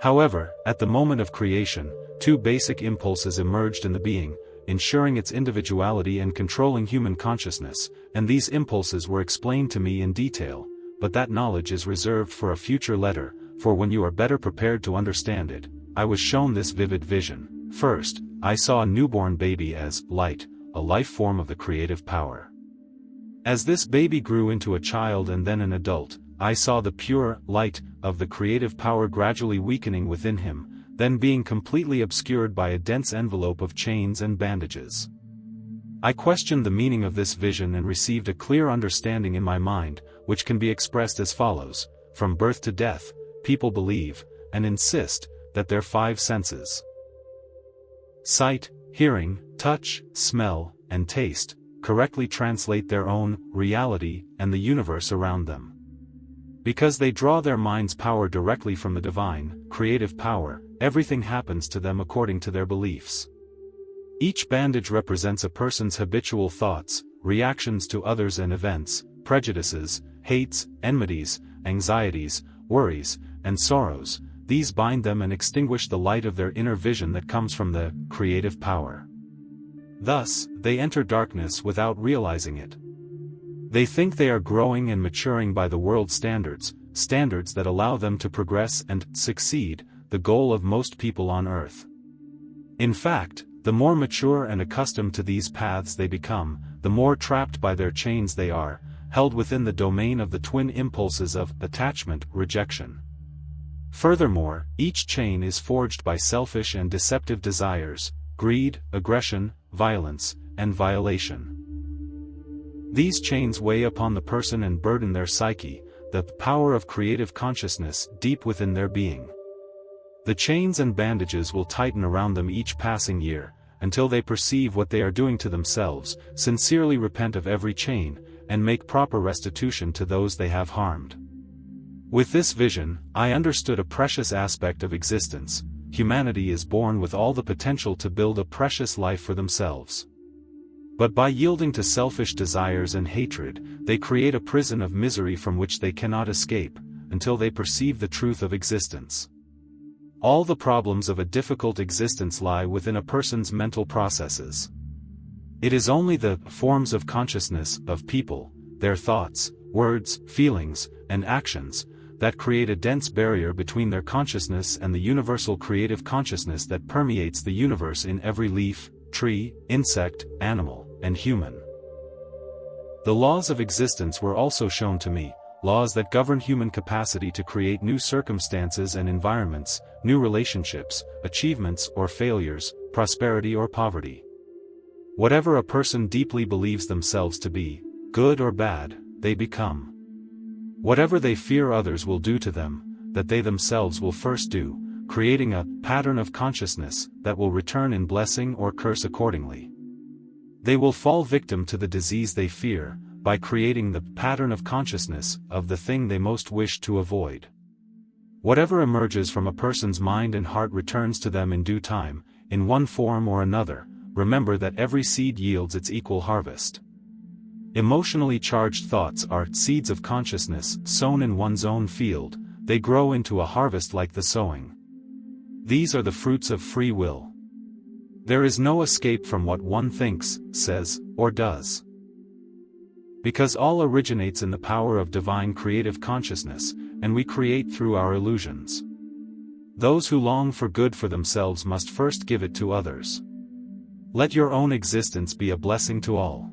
However, at the moment of creation, two basic impulses emerged in the being, ensuring its individuality and controlling human consciousness, and these impulses were explained to me in detail, but that knowledge is reserved for a future letter, for when you are better prepared to understand it, I was shown this vivid vision. First, I saw a newborn baby as light, a life form of the creative power. As this baby grew into a child and then an adult, I saw the pure light of the creative power gradually weakening within him, then being completely obscured by a dense envelope of chains and bandages. I questioned the meaning of this vision and received a clear understanding in my mind, which can be expressed as follows: from birth to death, people believe, and insist, that their five senses, sight, hearing, touch, smell, and taste, correctly translate their own reality and the universe around them. Because they draw their mind's power directly from the divine, creative power, everything happens to them according to their beliefs. Each bandage represents a person's habitual thoughts, reactions to others and events, prejudices, hates, enmities, anxieties, worries, and sorrows. These bind them and extinguish the light of their inner vision that comes from the creative power. Thus, they enter darkness without realizing it. They think they are growing and maturing by the world's standards, standards that allow them to progress and succeed, the goal of most people on earth. In fact, the more mature and accustomed to these paths they become, the more trapped by their chains they are, held within the domain of the twin impulses of attachment, rejection. Furthermore, each chain is forged by selfish and deceptive desires, greed, aggression, violence, and violation. These chains weigh upon the person and burden their psyche, the power of creative consciousness deep within their being. The chains and bandages will tighten around them each passing year, until they perceive what they are doing to themselves, sincerely repent of every chain, and make proper restitution to those they have harmed. With this vision, I understood a precious aspect of existence: humanity is born with all the potential to build a precious life for themselves. But by yielding to selfish desires and hatred, they create a prison of misery from which they cannot escape, until they perceive the truth of existence. All the problems of a difficult existence lie within a person's mental processes. It is only the forms of consciousness of people, their thoughts, words, feelings, and actions, that create a dense barrier between their consciousness and the universal creative consciousness that permeates the universe in every leaf, tree, insect, animal, and human. The laws of existence were also shown to me, laws that govern human capacity to create new circumstances and environments, new relationships, achievements or failures, prosperity or poverty. Whatever a person deeply believes themselves to be, good or bad, they become. Whatever they fear others will do to them, that they themselves will first do, creating a pattern of consciousness that will return in blessing or curse accordingly. They will fall victim to the disease they fear, by creating the pattern of consciousness of the thing they most wish to avoid. Whatever emerges from a person's mind and heart returns to them in due time, in one form or another. Remember that every seed yields its equal harvest. Emotionally charged thoughts are seeds of consciousness sown in one's own field. They grow into a harvest like the sowing. These are the fruits of free will. There is no escape from what one thinks, says, or does. Because all originates in the power of divine creative consciousness, and we create through our illusions. Those who long for good for themselves must first give it to others. Let your own existence be a blessing to all.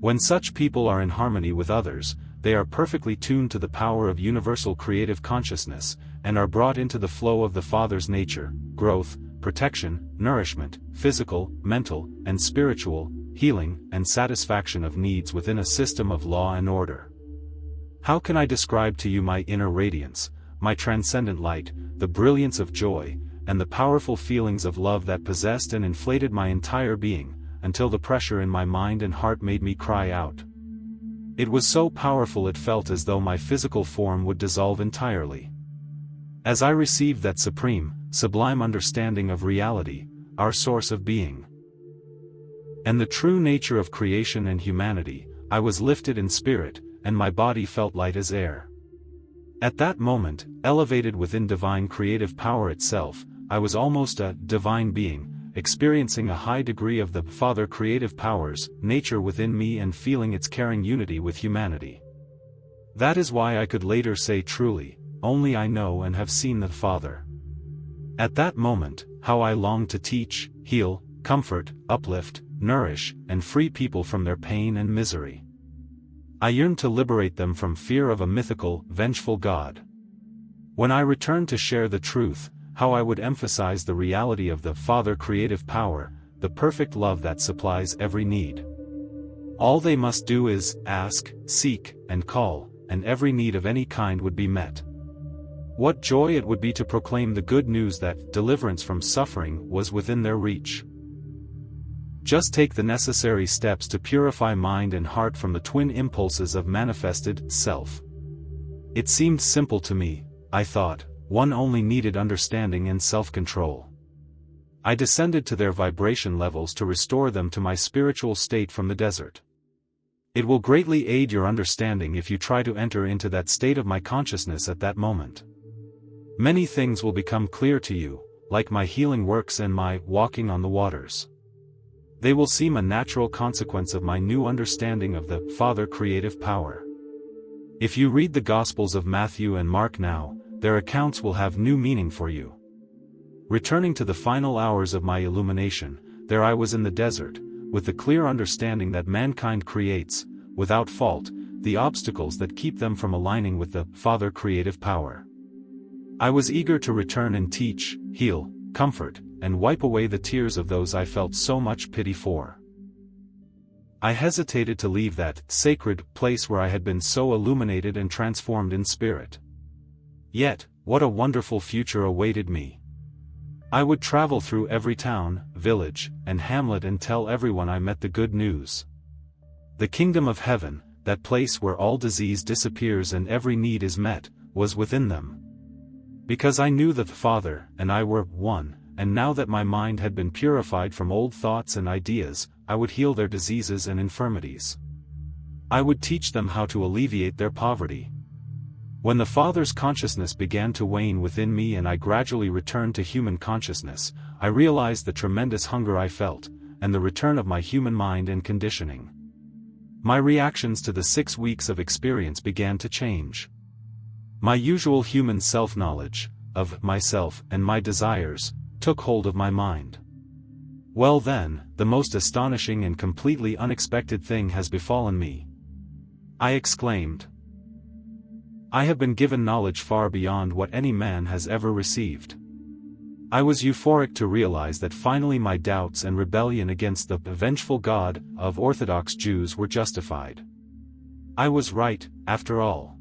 When such people are in harmony with others, they are perfectly tuned to the power of universal creative consciousness, and are brought into the flow of the Father's nature, growth, protection, nourishment, physical, mental, and spiritual, healing, and satisfaction of needs within a system of law and order. How can I describe to you my inner radiance, my transcendent light, the brilliance of joy, and the powerful feelings of love that possessed and inflated my entire being, until the pressure in my mind and heart made me cry out. It was so powerful it felt as though my physical form would dissolve entirely. As I received that supreme, sublime understanding of reality, our source of being, and the true nature of creation and humanity, I was lifted in spirit, and my body felt light as air. At that moment, elevated within divine creative power itself, I was almost a divine being, experiencing a high degree of the Father creative powers, nature within me and feeling its caring unity with humanity. That is why I could later say truly, only I know and have seen the Father. At that moment, how I longed to teach, heal, comfort, uplift, nourish, and free people from their pain and misery. I yearned to liberate them from fear of a mythical, vengeful God. When I returned to share the truth, how I would emphasize the reality of the Father creative power, the perfect love that supplies every need. All they must do is ask, seek, and call, and every need of any kind would be met. What joy it would be to proclaim the good news that deliverance from suffering was within their reach. Just take the necessary steps to purify mind and heart from the twin impulses of manifested self. It seemed simple to me, I thought, one only needed understanding and self-control. I descended to their vibration levels to restore them to my spiritual state from the desert. It will greatly aid your understanding if you try to enter into that state of my consciousness at that moment. Many things will become clear to you, like my healing works and my walking on the waters. They will seem a natural consequence of my new understanding of the Father creative power. If you read the Gospels of Matthew and Mark now, their accounts will have new meaning for you. Returning to the final hours of my illumination, there I was in the desert, with the clear understanding that mankind creates, without fault, the obstacles that keep them from aligning with the Father creative power. I was eager to return and teach, heal, comfort, and wipe away the tears of those I felt so much pity for. I hesitated to leave that sacred place where I had been so illuminated and transformed in spirit. Yet, what a wonderful future awaited me. I would travel through every town, village, and hamlet and tell everyone I met the good news. The kingdom of heaven, that place where all disease disappears and every need is met, was within them. Because I knew that the Father and I were one, and now that my mind had been purified from old thoughts and ideas, I would heal their diseases and infirmities. I would teach them how to alleviate their poverty. When the Father's consciousness began to wane within me and I gradually returned to human consciousness, I realized the tremendous hunger I felt, and the return of my human mind and conditioning. My reactions to the 6 weeks of experience began to change. My usual human self-knowledge, of myself and my desires, took hold of my mind. Well then, the most astonishing and completely unexpected thing has befallen me. I exclaimed. I have been given knowledge far beyond what any man has ever received. I was euphoric to realize that finally my doubts and rebellion against the vengeful God of Orthodox Jews were justified. I was right, after all.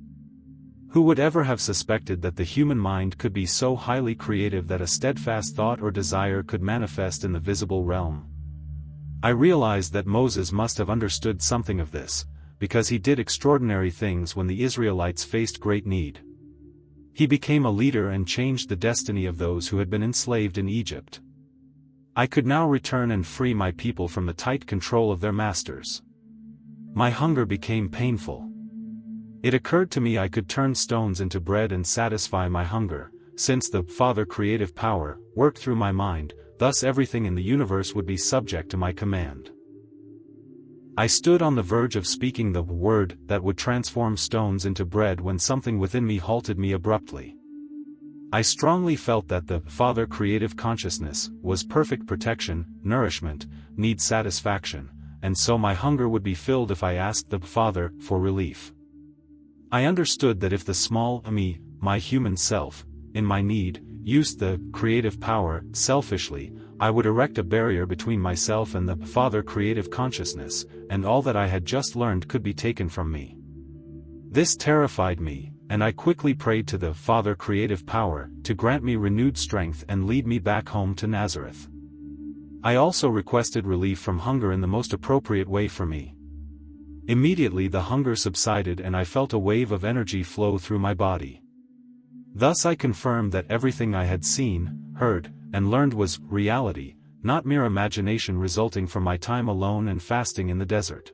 Who would ever have suspected that the human mind could be so highly creative that a steadfast thought or desire could manifest in the visible realm? I realized that Moses must have understood something of this, because he did extraordinary things when the Israelites faced great need. He became a leader and changed the destiny of those who had been enslaved in Egypt. I could now return and free my people from the tight control of their masters. My hunger became painful. It occurred to me I could turn stones into bread and satisfy my hunger, since the Father creative power worked through my mind, thus everything in the universe would be subject to my command. I stood on the verge of speaking the word that would transform stones into bread when something within me halted me abruptly. I strongly felt that the Father creative consciousness was perfect protection, nourishment, need satisfaction, and so my hunger would be filled if I asked the Father for relief. I understood that if the small me, my human self, in my need, used the creative power selfishly, I would erect a barrier between myself and the Father creative consciousness, and all that I had just learned could be taken from me. This terrified me, and I quickly prayed to the Father creative power to grant me renewed strength and lead me back home to Nazareth. I also requested relief from hunger in the most appropriate way for me. Immediately the hunger subsided and I felt a wave of energy flow through my body. Thus I confirmed that everything I had seen, heard, and learned was reality, not mere imagination resulting from my time alone and fasting in the desert.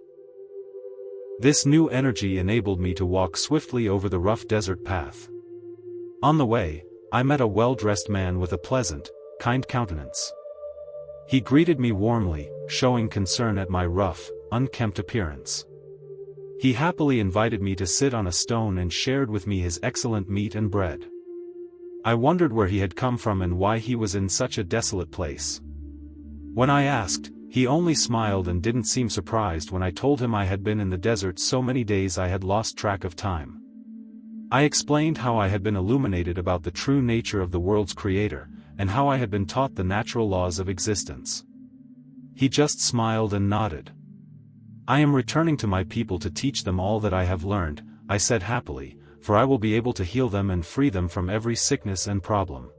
This new energy enabled me to walk swiftly over the rough desert path. On the way, I met a well-dressed man with a pleasant, kind countenance. He greeted me warmly, showing concern at my rough, unkempt appearance. He happily invited me to sit on a stone and shared with me his excellent meat and bread. I wondered where he had come from and why he was in such a desolate place. When I asked, he only smiled and didn't seem surprised when I told him I had been in the desert so many days I had lost track of time. I explained how I had been illuminated about the true nature of the world's creator, and how I had been taught the natural laws of existence. He just smiled and nodded. "I am returning to my people to teach them all that I have learned," I said happily, "for I will be able to heal them and free them from every sickness and problem."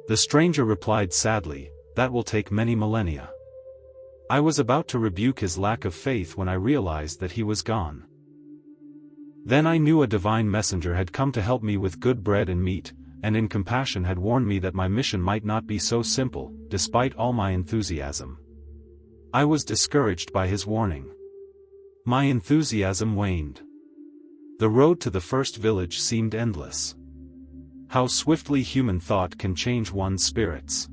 The stranger replied sadly, "That will take many millennia." I was about to rebuke his lack of faith when I realized that he was gone. Then I knew a divine messenger had come to help me with good bread and meat, and in compassion had warned me that my mission might not be so simple, despite all my enthusiasm. I was discouraged by his warning. My enthusiasm waned. The road to the first village seemed endless. How swiftly human thought can change one's spirits.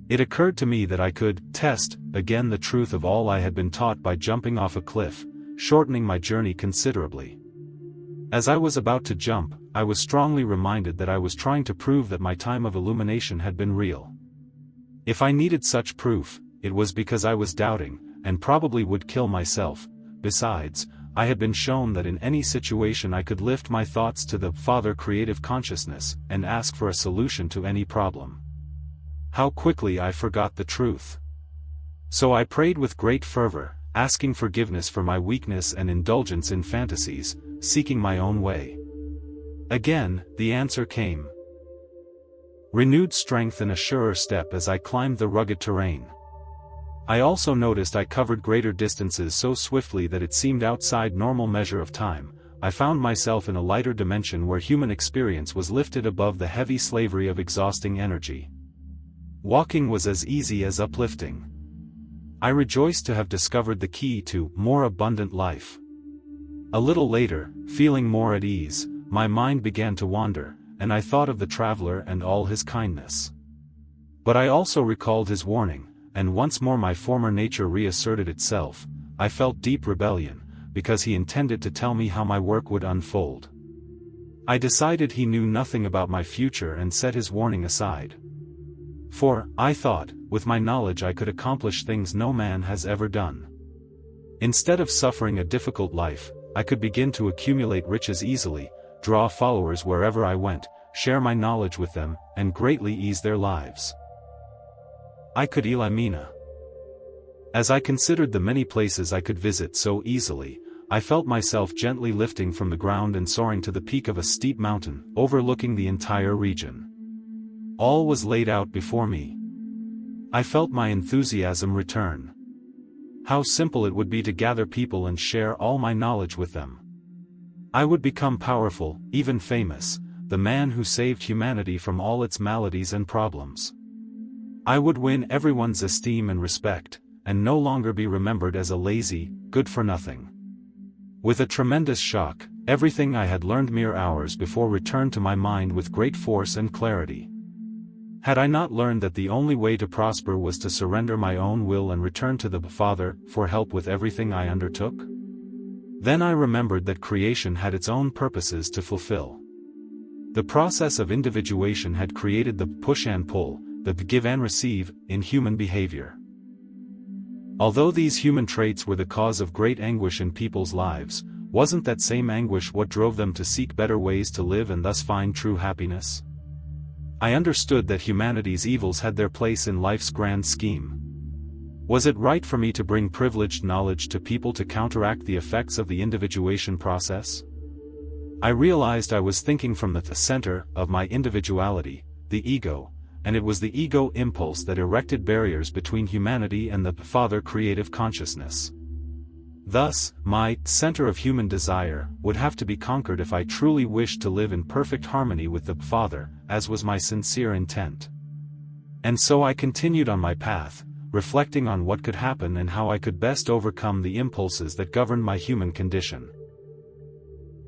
It occurred to me that I could test again the truth of all I had been taught by jumping off a cliff, shortening my journey considerably. As I was about to jump, I was strongly reminded that I was trying to prove that my time of illumination had been real. If I needed such proof, it was because I was doubting, and probably would kill myself. Besides, I had been shown that in any situation I could lift my thoughts to the Father creative consciousness, and ask for a solution to any problem. How quickly I forgot the truth. So I prayed with great fervor, asking forgiveness for my weakness and indulgence in fantasies, seeking my own way. Again, the answer came. Renewed strength and a surer step as I climbed the rugged terrain. I also noticed I covered greater distances so swiftly that it seemed outside normal measure of time. I found myself in a lighter dimension where human experience was lifted above the heavy slavery of exhausting energy. Walking was as easy as uplifting. I rejoiced to have discovered the key to more abundant life. A little later, feeling more at ease, my mind began to wander, and I thought of the traveler and all his kindness. But I also recalled his warning, and once more my former nature reasserted itself. I felt deep rebellion, because he intended to tell me how my work would unfold. I decided he knew nothing about my future and set his warning aside. For, I thought, with my knowledge I could accomplish things no man has ever done. Instead of suffering a difficult life, I could begin to accumulate riches easily, draw followers wherever I went, share my knowledge with them, and greatly ease their lives. I could elimina. As I considered the many places I could visit so easily, I felt myself gently lifting from the ground and soaring to the peak of a steep mountain, overlooking the entire region. All was laid out before me. I felt my enthusiasm return. How simple it would be to gather people and share all my knowledge with them. I would become powerful, even famous, the man who saved humanity from all its maladies and problems. I would win everyone's esteem and respect, and no longer be remembered as a lazy, good-for-nothing. With a tremendous shock, everything I had learned mere hours before returned to my mind with great force and clarity. Had I not learned that the only way to prosper was to surrender my own will and return to the Father for help with everything I undertook? Then I remembered that creation had its own purposes to fulfill. The process of individuation had created the push and pull, the give and receive, in human behavior. Although these human traits were the cause of great anguish in people's lives, wasn't that same anguish what drove them to seek better ways to live and thus find true happiness? I understood that humanity's evils had their place in life's grand scheme. Was it right for me to bring privileged knowledge to people to counteract the effects of the individuation process? I realized I was thinking from the center of my individuality, the ego, and it was the ego impulse that erected barriers between humanity and the Father creative consciousness. Thus, my center of human desire would have to be conquered if I truly wished to live in perfect harmony with the Father, as was my sincere intent. And so I continued on my path, reflecting on what could happen and how I could best overcome the impulses that governed my human condition.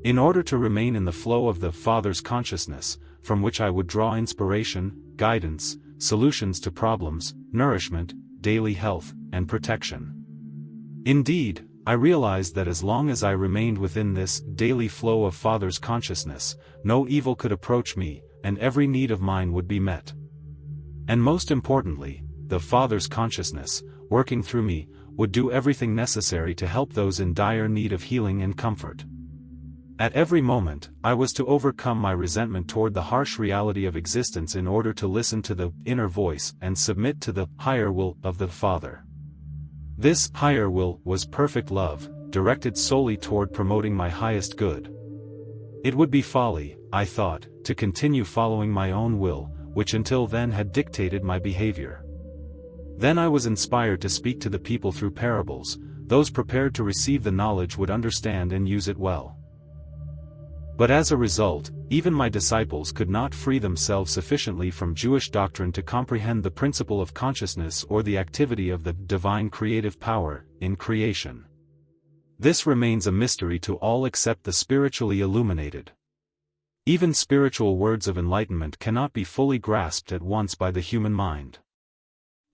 In order to remain in the flow of the Father's consciousness, from which I would draw inspiration, guidance, solutions to problems, nourishment, daily health, and protection. Indeed, I realized that as long as I remained within this daily flow of Father's consciousness, no evil could approach me, and every need of mine would be met. And most importantly, the Father's consciousness, working through me, would do everything necessary to help those in dire need of healing and comfort. At every moment, I was to overcome my resentment toward the harsh reality of existence in order to listen to the inner voice and submit to the higher will of the Father. This higher will was perfect love, directed solely toward promoting my highest good. It would be folly, I thought, to continue following my own will, which until then had dictated my behavior. Then I was inspired to speak to the people through parables. Those prepared to receive the knowledge would understand and use it well. But as a result, even my disciples could not free themselves sufficiently from Jewish doctrine to comprehend the principle of consciousness or the activity of the divine creative power in creation. This remains a mystery to all except the spiritually illuminated. Even spiritual words of enlightenment cannot be fully grasped at once by the human mind.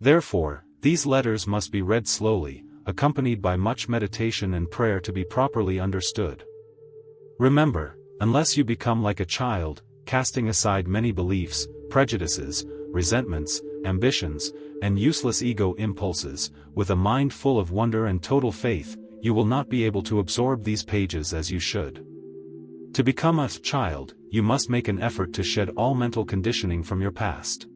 Therefore, these letters must be read slowly, accompanied by much meditation and prayer to be properly understood. Remember, unless you become like a child, casting aside many beliefs, prejudices, resentments, ambitions, and useless ego impulses, with a mind full of wonder and total faith, you will not be able to absorb these pages as you should. To become a child, you must make an effort to shed all mental conditioning from your past.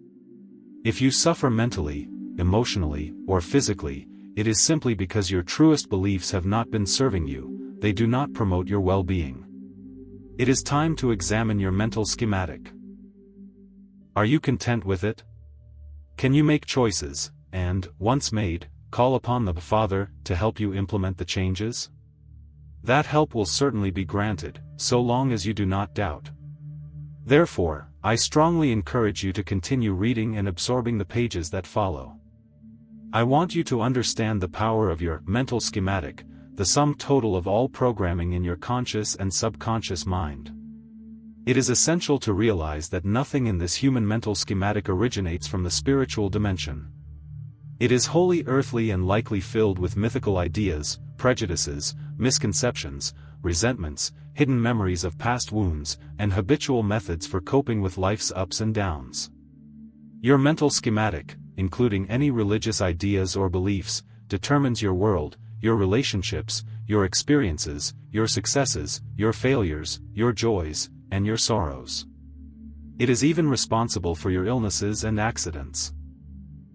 If you suffer mentally, emotionally, or physically, it is simply because your truest beliefs have not been serving you, they do not promote your well-being. It is time to examine your mental schematic. Are you content with it? Can you make choices, and, once made, call upon the Father to help you implement the changes? That help will certainly be granted, so long as you do not doubt. Therefore, I strongly encourage you to continue reading and absorbing the pages that follow. I want you to understand the power of your mental schematic, the sum total of all programming in your conscious and subconscious mind. It is essential to realize that nothing in this human mental schematic originates from the spiritual dimension. It is wholly earthly and likely filled with mythical ideas, prejudices, misconceptions, resentments, hidden memories of past wounds, and habitual methods for coping with life's ups and downs. Your mental schematic, including any religious ideas or beliefs, determines your world, your relationships, your experiences, your successes, your failures, your joys, and your sorrows. It is even responsible for your illnesses and accidents.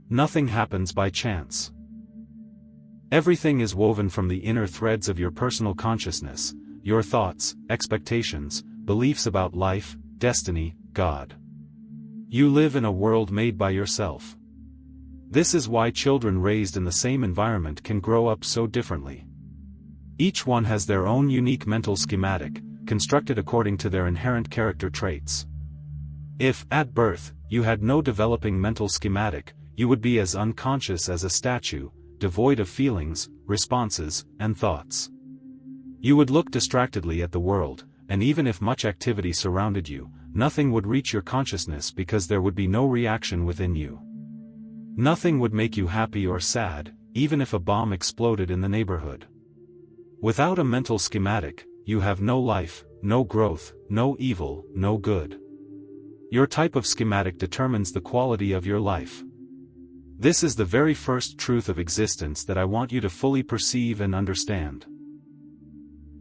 Nothing happens by chance. Everything is woven from the inner threads of your personal consciousness, your thoughts, expectations, beliefs about life, destiny, God. You live in a world made by yourself. This is why children raised in the same environment can grow up so differently. Each one has their own unique mental schematic, constructed according to their inherent character traits. If, at birth, you had no developing mental schematic, you would be as unconscious as a statue, devoid of feelings, responses, and thoughts. You would look distractedly at the world, and even if much activity surrounded you, nothing would reach your consciousness because there would be no reaction within you. Nothing would make you happy or sad, even if a bomb exploded in the neighborhood. Without a mental schematic, you have no life, no growth, no evil, no good. Your type of schematic determines the quality of your life. This is the very first truth of existence that I want you to fully perceive and understand.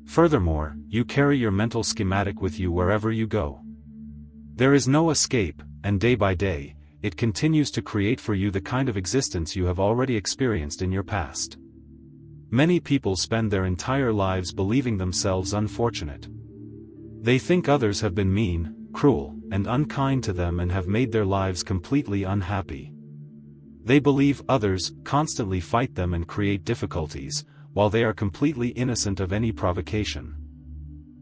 Furthermore, you carry your mental schematic with you wherever you go. There is no escape, and day by day, it continues to create for you the kind of existence you have already experienced in your past. Many people spend their entire lives believing themselves unfortunate. They think others have been mean, cruel, and unkind to them and have made their lives completely unhappy. They believe others constantly fight them and create difficulties, while they are completely innocent of any provocation.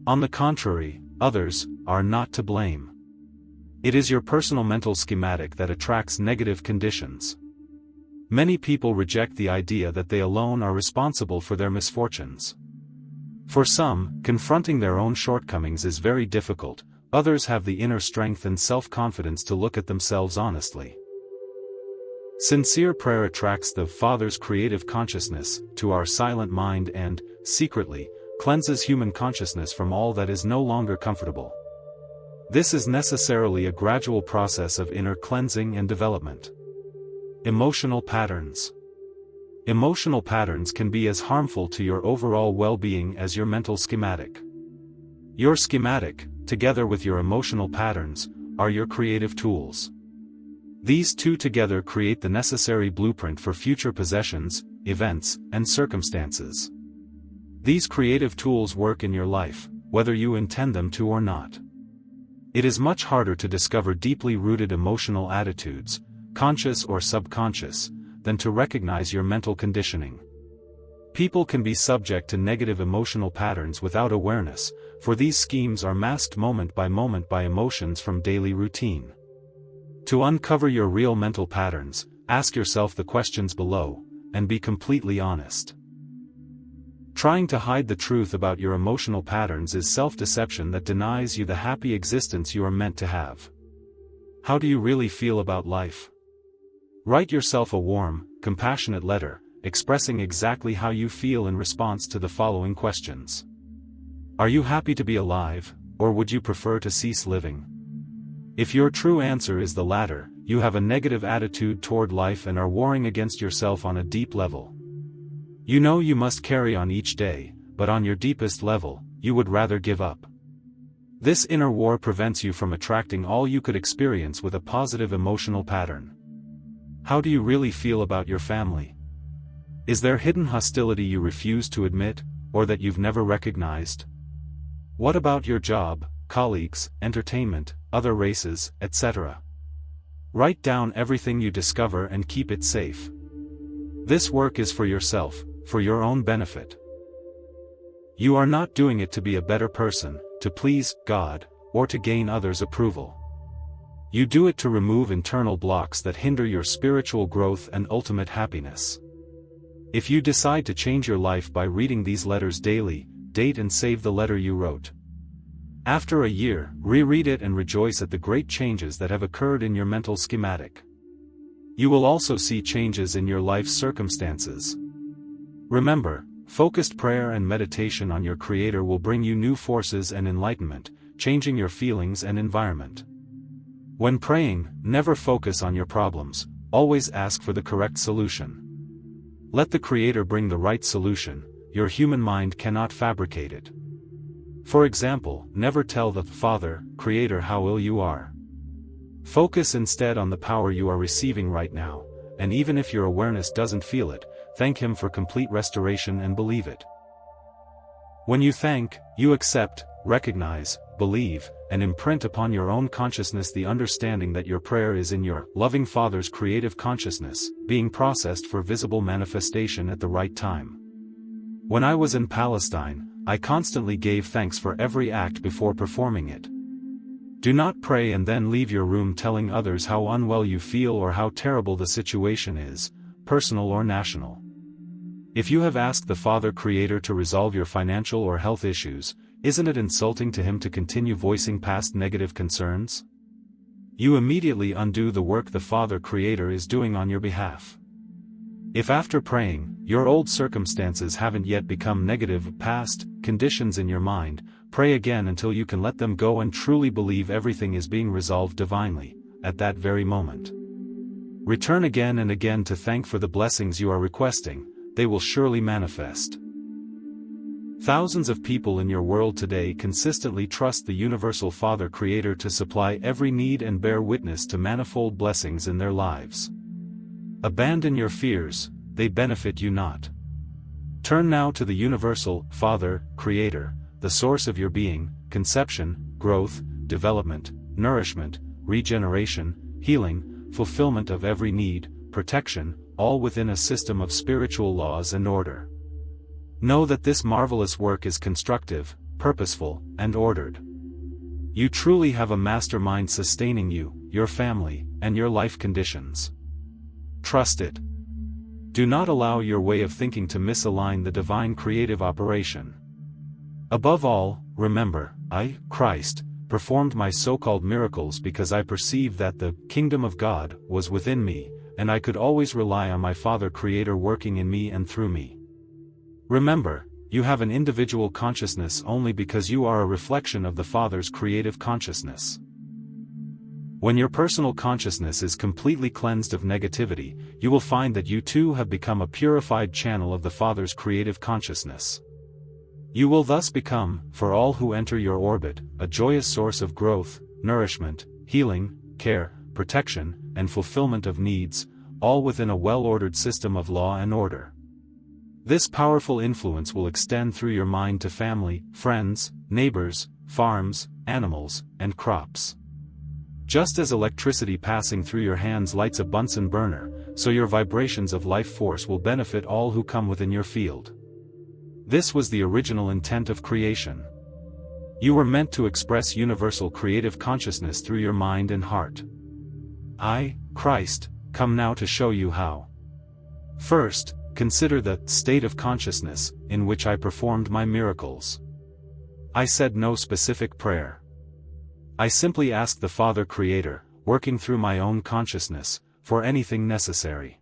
On the contrary, others are not to blame. It is your personal mental schematic that attracts negative conditions. Many people reject the idea that they alone are responsible for their misfortunes. For some, confronting their own shortcomings is very difficult, others have the inner strength and self-confidence to look at themselves honestly. Sincere prayer attracts the Father's creative consciousness to our silent mind and, secretly, cleanses human consciousness from all that is no longer comfortable. This is necessarily a gradual process of inner cleansing and development. Emotional patterns. Emotional patterns can be as harmful to your overall well-being as your mental schematic. Your schematic, together with your emotional patterns, are your creative tools. These two together create the necessary blueprint for future possessions, events, and circumstances. These creative tools work in your life, whether you intend them to or not. It is much harder to discover deeply rooted emotional attitudes, conscious or subconscious, than to recognize your mental conditioning. People can be subject to negative emotional patterns without awareness, for these schemes are masked moment by emotions from daily routine. To uncover your real mental patterns, ask yourself the questions below, and be completely honest. Trying to hide the truth about your emotional patterns is self-deception that denies you the happy existence you are meant to have. How do you really feel about life? Write yourself a warm, compassionate letter, expressing exactly how you feel in response to the following questions. Are you happy to be alive, or would you prefer to cease living? If your true answer is the latter, you have a negative attitude toward life and are warring against yourself on a deep level. You know you must carry on each day, but on your deepest level, you would rather give up. This inner war prevents you from attracting all you could experience with a positive emotional pattern. How do you really feel about your family? Is there hidden hostility you refuse to admit, or that you've never recognized? What about your job, colleagues, entertainment, other races, etc.? Write down everything you discover and keep it safe. This work is for yourself, for your own benefit. You are not doing it to be a better person, to please God, or to gain others' approval. You do it to remove internal blocks that hinder your spiritual growth and ultimate happiness. If you decide to change your life by reading these letters daily, date and save the letter you wrote. After a year, reread it and rejoice at the great changes that have occurred in your mental schematic. You will also see changes in your life's circumstances. Remember, focused prayer and meditation on your Creator will bring you new forces and enlightenment, changing your feelings and environment. When praying, never focus on your problems, always ask for the correct solution. Let the Creator bring the right solution, your human mind cannot fabricate it. For example, never tell the Father, Creator how ill you are. Focus instead on the power you are receiving right now, and even if your awareness doesn't feel it, thank Him for complete restoration and believe it. When you thank, you accept, recognize, believe, and imprint upon your own consciousness the understanding that your prayer is in your loving Father's creative consciousness, being processed for visible manifestation at the right time. When I was in Palestine, I constantly gave thanks for every act before performing it. Do not pray and then leave your room telling others how unwell you feel or how terrible the situation is, personal or national. If you have asked the Father Creator to resolve your financial or health issues, isn't it insulting to Him to continue voicing past negative concerns? You immediately undo the work the Father Creator is doing on your behalf. If after praying, your old circumstances haven't yet become negative past conditions in your mind, pray again until you can let them go and truly believe everything is being resolved divinely, at that very moment. Return again and again to thank for the blessings you are requesting, they will surely manifest. Thousands of people in your world today consistently trust the Universal Father Creator to supply every need and bear witness to manifold blessings in their lives. Abandon your fears, they benefit you not. Turn now to the Universal Father Creator, the source of your being, conception, growth, development, nourishment, regeneration, healing, fulfillment of every need, protection, all within a system of spiritual laws and order. Know that this marvelous work is constructive, purposeful, and ordered. You truly have a mastermind sustaining you, your family, and your life conditions. Trust it. Do not allow your way of thinking to misalign the divine creative operation. Above all, remember, I, Christ, performed my so-called miracles because I perceived that the kingdom of God was within me, and I could always rely on my Father Creator working in me and through me. Remember, you have an individual consciousness only because you are a reflection of the Father's creative consciousness. When your personal consciousness is completely cleansed of negativity, you will find that you too have become a purified channel of the Father's creative consciousness. You will thus become, for all who enter your orbit, a joyous source of growth, nourishment, healing, care, protection, and fulfillment of needs, all within a well-ordered system of law and order. This powerful influence will extend through your mind to family, friends, neighbors, farms, animals, and crops. Just as electricity passing through your hands lights a Bunsen burner, so your vibrations of life force will benefit all who come within your field. This was the original intent of creation. You were meant to express universal creative consciousness through your mind and heart. I, Christ, come now to show you how. First, consider the state of consciousness in which I performed my miracles. I said no specific prayer. I simply asked the Father Creator, working through my own consciousness, for anything necessary.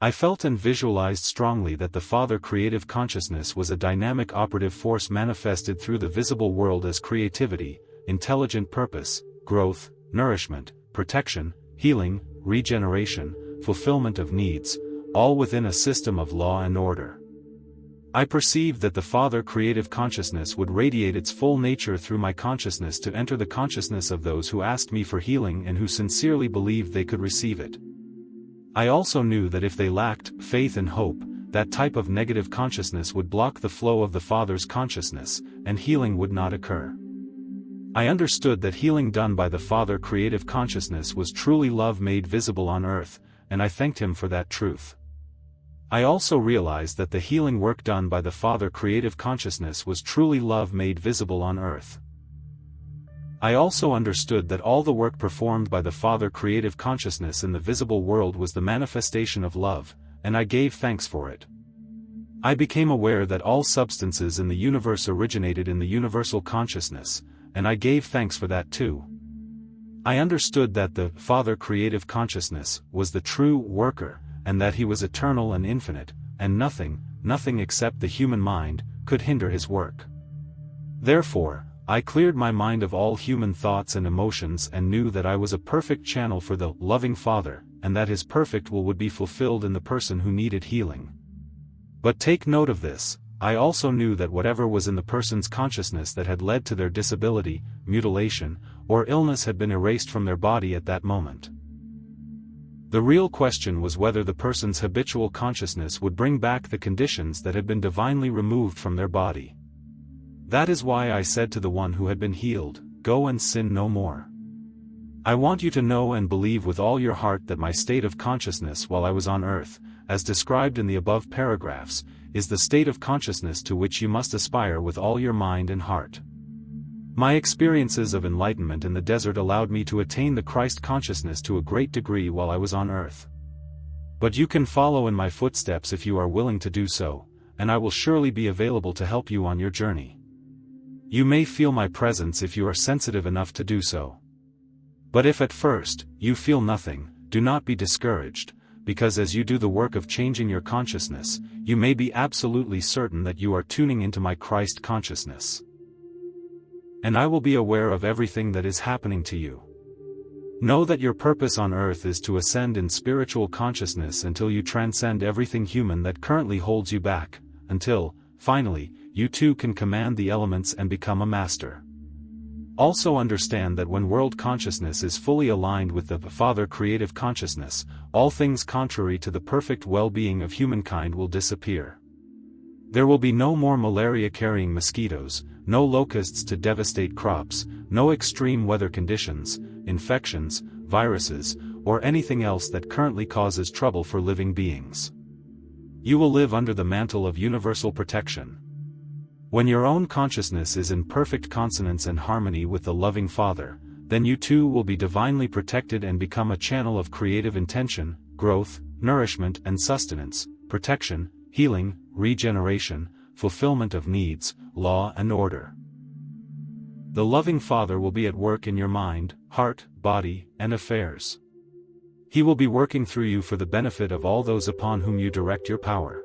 I felt and visualized strongly that the Father Creative Consciousness was a dynamic operative force manifested through the visible world as creativity, intelligent purpose, growth, nourishment, protection, healing, regeneration, fulfillment of needs, all within a system of law and order. I perceived that the Father Creative Consciousness would radiate its full nature through my consciousness to enter the consciousness of those who asked me for healing and who sincerely believed they could receive it. I also knew that if they lacked faith and hope, that type of negative consciousness would block the flow of the Father's consciousness, and healing would not occur. I understood that healing done by the Father Creative Consciousness was truly love made visible on earth, and I thanked Him for that truth. I also realized that the healing work done by the Father Creative Consciousness was truly love made visible on earth. I also understood that all the work performed by the Father Creative Consciousness in the visible world was the manifestation of love, and I gave thanks for it. I became aware that all substances in the universe originated in the universal consciousness, and I gave thanks for that too. I understood that the Father Creative Consciousness was the true worker, and that He was eternal and infinite, and nothing except the human mind, could hinder His work. Therefore, I cleared my mind of all human thoughts and emotions and knew that I was a perfect channel for the loving Father, and that His perfect will would be fulfilled in the person who needed healing. But take note of this, I also knew that whatever was in the person's consciousness that had led to their disability, mutilation, or illness had been erased from their body at that moment. The real question was whether the person's habitual consciousness would bring back the conditions that had been divinely removed from their body. That is why I said to the one who had been healed, "Go and sin no more." I want you to know and believe with all your heart that my state of consciousness while I was on earth, as described in the above paragraphs, is the state of consciousness to which you must aspire with all your mind and heart. My experiences of enlightenment in the desert allowed me to attain the Christ consciousness to a great degree while I was on earth. But you can follow in my footsteps if you are willing to do so, and I will surely be available to help you on your journey. You may feel my presence if you are sensitive enough to do so. But if at first, you feel nothing, do not be discouraged, because as you do the work of changing your consciousness, you may be absolutely certain that you are tuning into my Christ consciousness. And I will be aware of everything that is happening to you. Know that your purpose on earth is to ascend in spiritual consciousness until you transcend everything human that currently holds you back, until, finally, you too can command the elements and become a master. Also understand that when world consciousness is fully aligned with the Father Creative Consciousness, all things contrary to the perfect well-being of humankind will disappear. There will be no more malaria-carrying mosquitoes, no locusts to devastate crops, no extreme weather conditions, infections, viruses, or anything else that currently causes trouble for living beings. You will live under the mantle of universal protection. When your own consciousness is in perfect consonance and harmony with the loving Father, then you too will be divinely protected and become a channel of creative intention, growth, nourishment and sustenance, protection, healing, regeneration, fulfillment of needs, law and order. The loving Father will be at work in your mind, heart, body, and affairs. He will be working through you for the benefit of all those upon whom you direct your power.